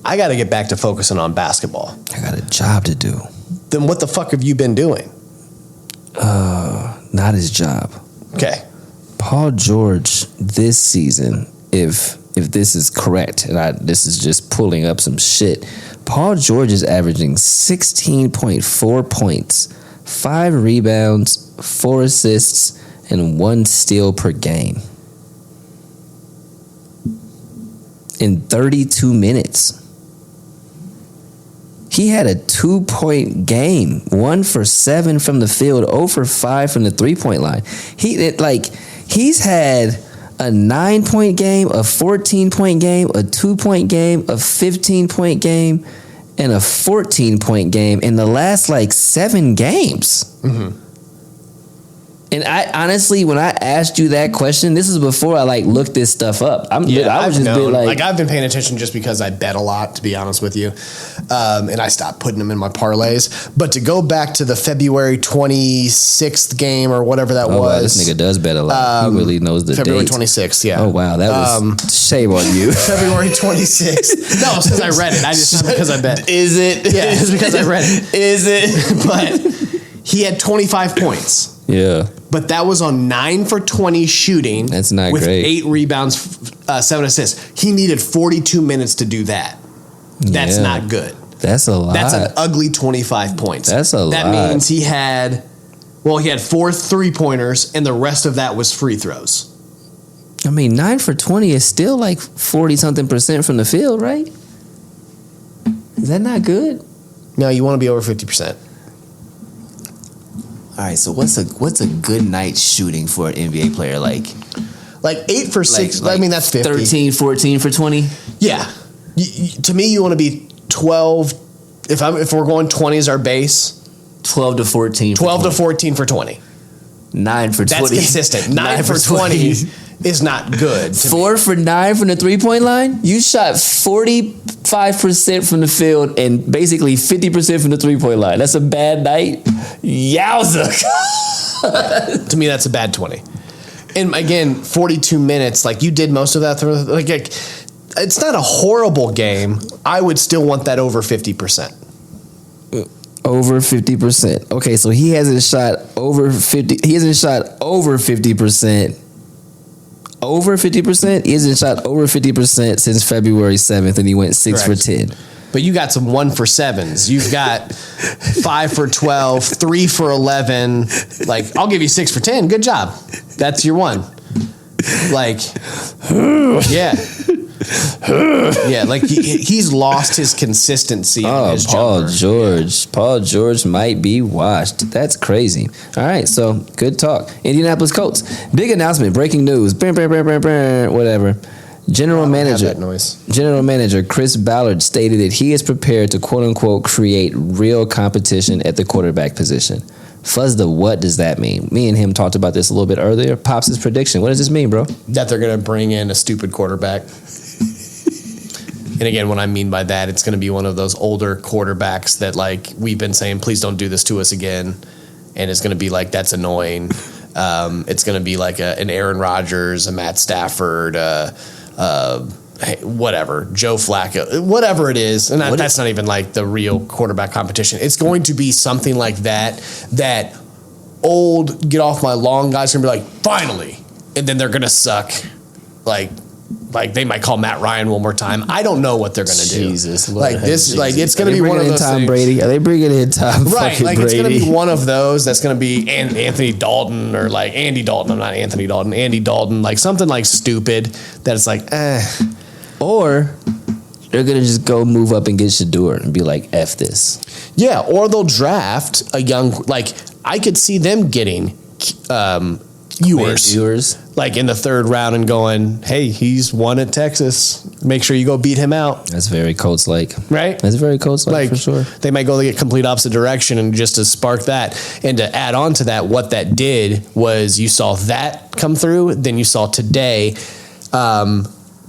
I got to get back to focusing on basketball. I got a job to do. Then what the fuck have you been doing? Not his job. Okay. Paul George this season, if this is correct, and this is just pulling up some shit, Paul George is averaging 16.4 points, 5 rebounds, 4 assists, and 1 steal per game in 32 minutes. he had a 2-point game, 1 for 7 from the field, 0 for 5 from the 3-point line. He's had a 9-point game, a 14-point game, a 2-point game, a 15-point game, and a 14-point game in the last 7 games. Mm-hmm. And I honestly, when I asked you that question, this is before I looked this stuff up. I've been paying attention just because I bet a lot, to be honest with you, and I stopped putting them in my parlays. But to go back to the February 26th game or whatever that was, wow, this nigga does bet a lot. He really knows the February date. 26th. Yeah. Oh wow, that was shame on you. February 26th. No, it's because I read it. I just not because I bet. Is it? Yeah, it's because I read it. Is it? But he had 25 points. Yeah. But that was on 9 for 20 shooting. That's not with great. 8 rebounds, 7 assists. He needed 42 minutes to do that. That's not good. That's a lot. That's an ugly 25 points. That's a lot. That means he had 4 3-pointers, and the rest of that was free throws. I mean, 9 for 20 is still 40-something% from the field, right? Is that not good? No, you want to be over 50%. All right, so what's a good night shooting for an NBA player? Like 8 for 6. I mean, that's 50. 13, 14 for 20? Yeah. To me, you want to be 12. If we're going 20 as our base, 12 to 14. 12 to 14 for 20. 9 for 20. That's consistent. 9 for 20 is not good. 4 for 9 from the 3-point line? You shot 45% from the field and basically 50% from the 3-point line. That's a bad night? Yowza. To me, that's a bad 20. And again, 42 minutes, you did most of that. It's not a horrible game. I would still want that over 50%. Over 50%. Okay, so he hasn't shot over 50. He hasn't shot over 50%. Over 50%? He hasn't shot over 50% since February 7th, and he went 6 for 10. But you got some 1 for 7s. You've got 5 for 12, 3 for 11. I'll give you 6 for 10. Good job. That's your one. Yeah. Yeah, he's lost his consistency on his Paul jumper. George. Yeah. Paul George might be washed. That's crazy. All right, so good talk. Indianapolis Colts. Big announcement, breaking news. Whatever. General Manager Chris Ballard stated that he is prepared to quote unquote create real competition at the quarterback position. Fuzz, what does that mean? Me and him talked about this a little bit earlier. Pops' prediction. What does this mean, bro? That they're going to bring in a stupid quarterback. And again, what I mean by that, it's going to be one of those older quarterbacks that we've been saying, please don't do this to us again. And it's going to be that's annoying. It's going to be an Aaron Rodgers, a Matt Stafford, whatever, Joe Flacco, whatever it is. And that's not even the real quarterback competition. It's going to be something like that old, get off my lawn guys are going to be finally. And then they're going to suck. They might call Matt Ryan one more time. I don't know what they're going to do. Jesus, Lord it's going to be one of those Tom things. Brady? Are they bringing in Tom Right, Brady? it's going to be one of those that's going to be Anthony Dalton or Andy Dalton. I'm not Anthony Dalton. Andy Dalton, something stupid that it's Or they're going to just go move up and get Shador and be F this. Yeah, or they'll draft a young, I could see them getting Ewers. In the 3rd round and going, hey, he's won at Texas. Make sure you go beat him out. That's very Colts-like. Right? That's very Colts-like for sure. They might go the complete opposite direction, and just to spark that. And to add on to that, what that did was you saw that come through. Then you saw today,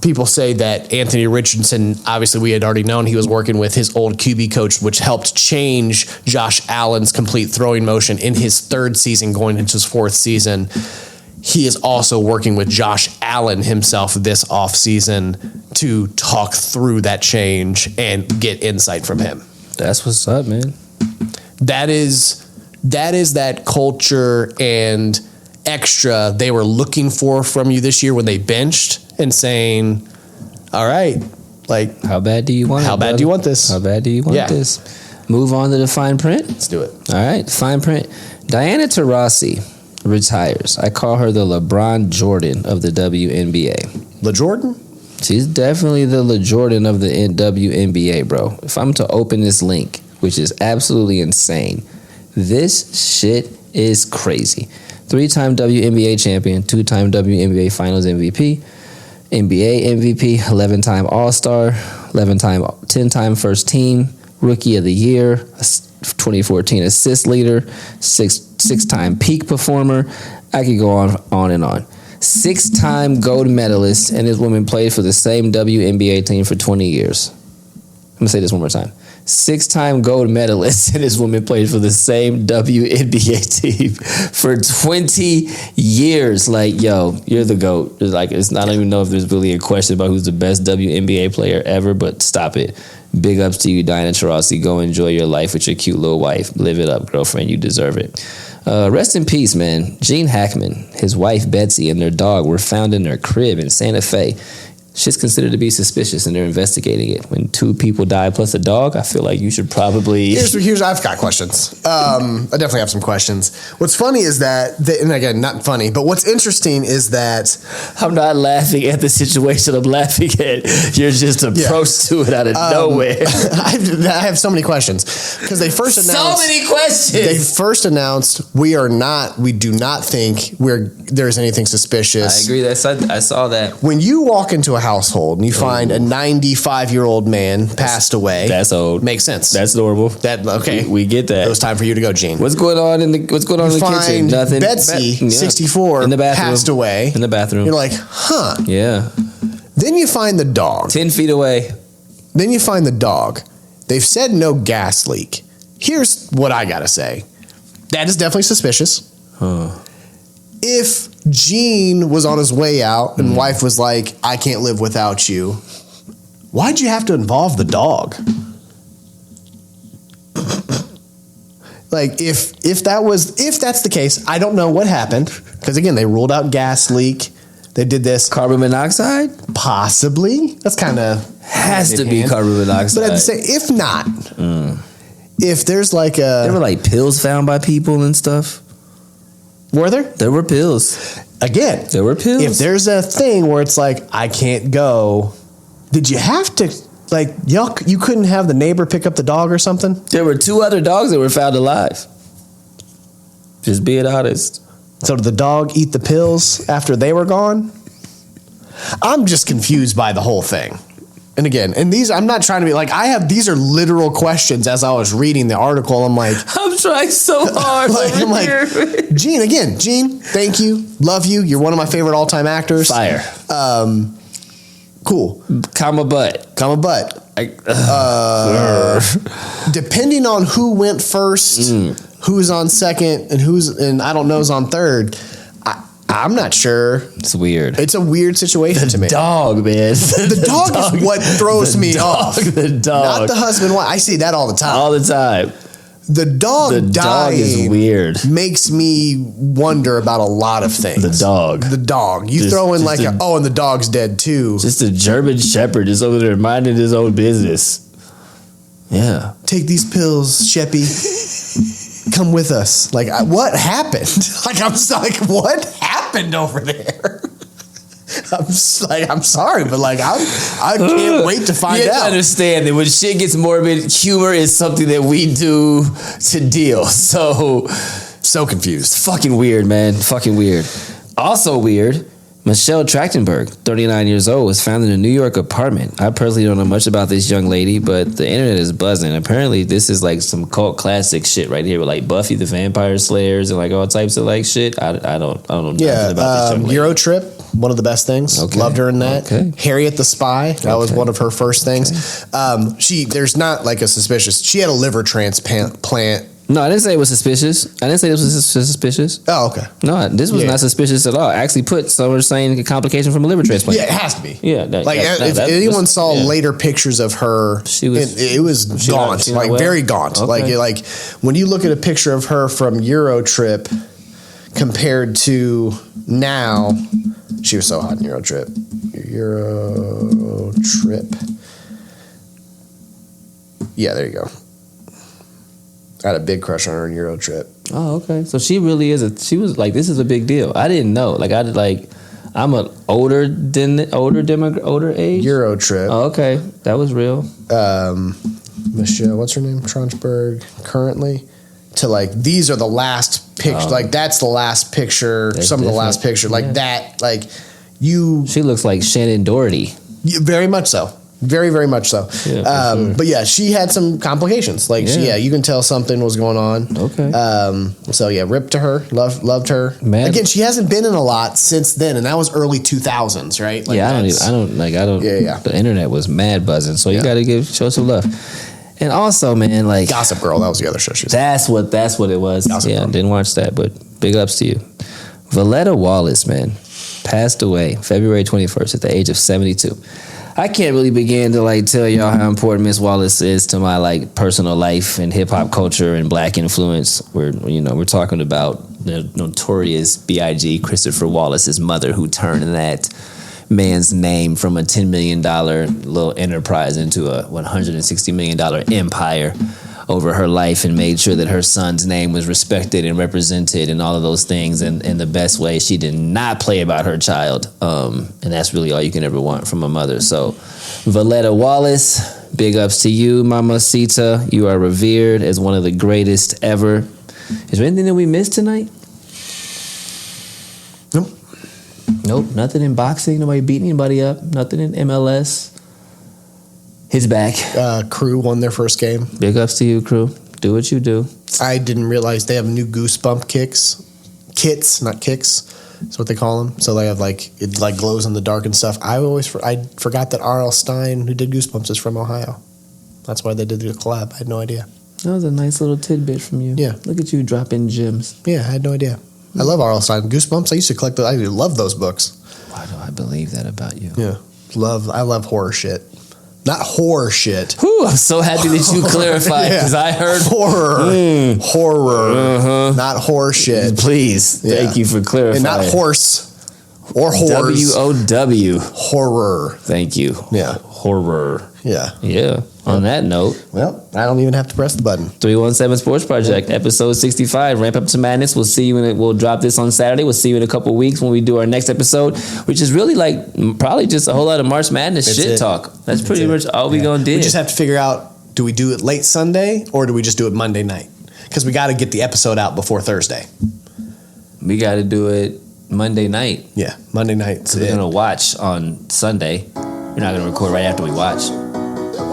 people say that Anthony Richardson, obviously we had already known he was working with his old QB coach, which helped change Josh Allen's complete throwing motion in his 3rd season going into his 4th season. He is also working with Josh Allen himself this offseason to talk through that change and get insight from him. That's what's up, man. That is that culture and extra they were looking for from you this year when they benched and saying, all right, how bad do you want it? How bad do you want this? How bad do you want this? Move on to the fine print. Let's do it. All right, fine print. Diana Taurasi retires. I call her the LeBron Jordan of the WNBA. LeJordan? She's definitely the LeJordan of the WNBA, bro. If I'm to open this link, which is absolutely insane. This shit is crazy. 3-time WNBA champion, 2-time WNBA Finals MVP, NBA MVP, 11-time All-Star, 10-time first team, Rookie of the Year, 2014 assist leader, six-time peak performer. I could go on and on. 6-time gold medalist, and this woman played for the same WNBA team for 20 years. I'm going to say this one more time. 6-time gold medalist, and this woman played for the same WNBA team for 20 years. Like, yo, you're the GOAT. It's like, I don't even know if there's really a question about who's the best WNBA player ever, but stop it. Big ups to you, Diana Taurasi. Go enjoy your life with your cute little wife. Live it up, girlfriend. You deserve it. Rest in peace, man. Gene Hackman, his wife Betsy, and their dog were found in their crib in Santa Fe. Shit's considered to be suspicious, and they're investigating it. When 2 people die plus a dog, I feel like you should probably... Here's I've got questions. I definitely have some questions. What's funny is that, and again, not funny, but what's interesting is that... I'm not laughing at the situation. I'm laughing at your just approach to it out of nowhere. I have so many questions. Because they first announced... So many questions! They first announced, we do not think there's anything suspicious. I agree. I saw that. When you walk into a household and you find a 95-year-old man passed away. That's old. Makes sense. That's normal. Okay. We get that. It was time for you to go, Gene. What's going on in the kitchen? Nothing. Betsy, 64, in the bathroom. passed away. In the bathroom. You're like, huh. Yeah. Then you find the dog. 10 feet away. Then you find the dog. They've said no gas leak. Here's what I gotta say. That is definitely suspicious. Huh. If Gene was on his way out and wife was like, I can't live without you, why'd you have to involve the dog? Like, if that's the case, I don't know what happened. Because again, they ruled out gas leak. They did this. Carbon monoxide? Possibly. That's kind of has to be carbon monoxide. But at the same, if not, if there's like a... There were like pills found by people and stuff. Were there? There were pills. Again, there were pills. If there's a thing where it's like, I can't go, did you have to, like, you couldn't have the neighbor pick up the dog or something? There were 2 other dogs that were found alive. Just being honest. So did the dog eat the pills after they were gone? I'm just confused by the whole thing. And again, I'm not trying to be like, these are literal questions as I was reading the article. I'm like, I'm trying so hard. Gene, thank you. Love you. You're one of my favorite all-time actors. Fire. Cool. Comma butt. Depending on who went first, who's on second, and I don't know who's on third, I'm not sure. It's weird. It's a weird situation to me. Dog, man. The dog is what throws me off. The dog. Not the husband. I see that all the time. All the time. The dog dying is weird. Makes me wonder about a lot of things. The dog. You throw in and the dog's dead too. Just a German Shepherd just over there minding his own business. Yeah. Take these pills, Sheppy. Come with us. Like, what happened? What happened over there? I'm sorry, but I can't wait to find out. You have to understand that when shit gets morbid, humor is something that we do to deal. So confused. It's fucking weird, man. Fucking weird. Also weird, Michelle Trachtenberg, 39 years old, was found in a New York apartment. I personally don't know much about this young lady, but the internet is buzzing. Apparently, this is like some cult classic shit right here with like Buffy the Vampire Slayers and like all types of like shit. I don't know nothing about this young lady. Euro Trip, one of the best things. Okay. Loved her in that. Okay. Harriet the Spy, that was one of her first things. Okay. There's not like a suspicious. She had a liver transplant. No, I didn't say it was suspicious. I didn't say this was suspicious. Oh, okay. No, this was not suspicious at all. I actually some were saying a complication from a liver transplant. Yeah, it has to be. Yeah. If anyone saw later pictures of her, it was gaunt, very gaunt. Okay. Like when you look at a picture of her from Euro Trip compared to now, she was so hot in Euro Trip. Euro Trip. Yeah, there you go. I had a big crush on her in Euro Trip. Oh, okay. So she really is she was like, this is a big deal. I didn't know. I'm an older age. Euro Trip. Oh, okay. That was real. Michelle, what's her name? Tronsberg, currently. To like, these are the last picture. Like, that's the last picture. Some of the last picture. Like that. Like, you. She looks like Shannon Doherty. Very much so. Very, very much so. Yeah, sure. But yeah, she had some complications. Like, you can tell something was going on. Okay. So yeah, rip to her. Loved her. Man. Again, she hasn't been in a lot since then, and that was early 2000s, right? Like, I don't. Yeah. The internet was mad buzzing, so you got to show some love. And also, man, like Gossip Girl, that was the other show she was. That's what it was. Gossip Girl. Didn't watch that, but big ups to you. Valletta Wallace, man, passed away February 21st at the age of 72. I can't really begin to like tell y'all how important Miss Wallace is to my like personal life and hip hop culture and black influence. We're talking about the notorious B.I.G. Christopher Wallace's mother, who turned that man's name from a $10 million little enterprise into a $160 million empire over her life, and made sure that her son's name was respected and represented and all of those things in the best way. She did not play about her child, and that's really all you can ever want from a mother. So Valletta Wallace, big ups to you, Mamacita. You are revered as one of the greatest ever. Is there anything that we missed tonight? Nope, nothing in boxing. Nobody beating anybody up. Nothing in MLS. His back. Crew won their first game. Big ups to you, Crew. Do what you do. I didn't realize they have new Goosebump kits, not kicks. That's what they call them. So they have it like glows in the dark and stuff. I forgot that R.L. Stine, who did Goosebumps, is from Ohio. That's why they did the collab. I had no idea. That was a nice little tidbit from you. Yeah. Look at you dropping gems. Yeah, I had no idea. I love R.L. Stine. Goosebumps, I used to collect those. I love those books. Why do I believe that about you? Yeah. I love horror shit. Not horror shit. Whew, I'm so happy that you clarified, because I heard horror. Horror. Not horror shit. Please. Thank you for clarifying. And not horse or whores. WOW. Horror. Thank you. Yeah. Horror. Yeah. Yeah. On that note. Well, I don't even have to press the button. 317 Sports Project, episode 65. Ramp up to madness. We'll see you we'll drop this on Saturday. We'll see you in a couple weeks when we do our next episode, which is really probably just a whole lot of March Madness talk. That's pretty much all we gonna do. We just have to figure out, do we do it late Sunday or do we just do it Monday night? Because we got to get the episode out before Thursday. We got to do it Monday night. Yeah, Monday night. So we're going to watch on Sunday. We're not going to record right after we watch.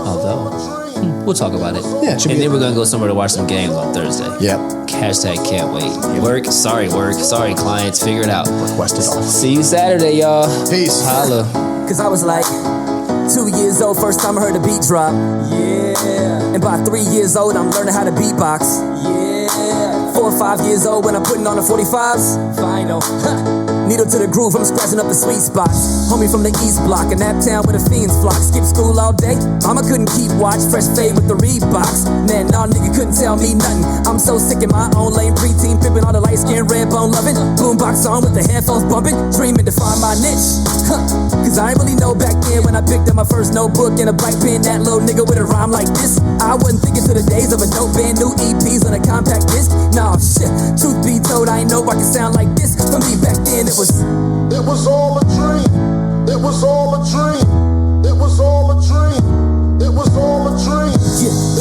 Although, we'll talk about it. Yeah, and then we're going to go somewhere to watch some games on Thursday. Yep. Hashtag can't wait. Work. Sorry, clients. Figure it out. Requested off. See you Saturday, y'all. Peace. Holla. Cause I was like 2 years old, first time I heard a beat drop. Yeah. And by 3 years old, I'm learning how to beatbox. Yeah. 4 or 5 years old when I'm putting on the 45s. Final. Needle to the groove, I'm scratching up the sweet spots. Homie from the East Block, in that town where the fiends flock. Skip school all day, mama couldn't keep watch. Fresh fade with the Reeboks. Man, nah, nigga couldn't tell me nothing. I'm so sick in my own lane, preteen pimping, all the light skin, red bone loving. Boombox on with the headphones bumping, dreaming to find my niche. Cause I ain't really know back then when I picked up my first notebook and a black pen. That little nigga with a rhyme like this. I wasn't thinking to the days of a dope band, new EPs on a compact disc. Nah, shit, truth be told, I ain't know I could sound like this. For me back then, it was all a dream. It was all a dream. It was all a dream. It was all a dream.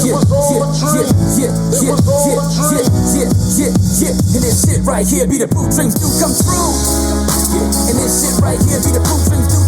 It was all a dream. It was all a dream. And this shit right here be the proof dreams do come true. And this shit right here be the proof dreams do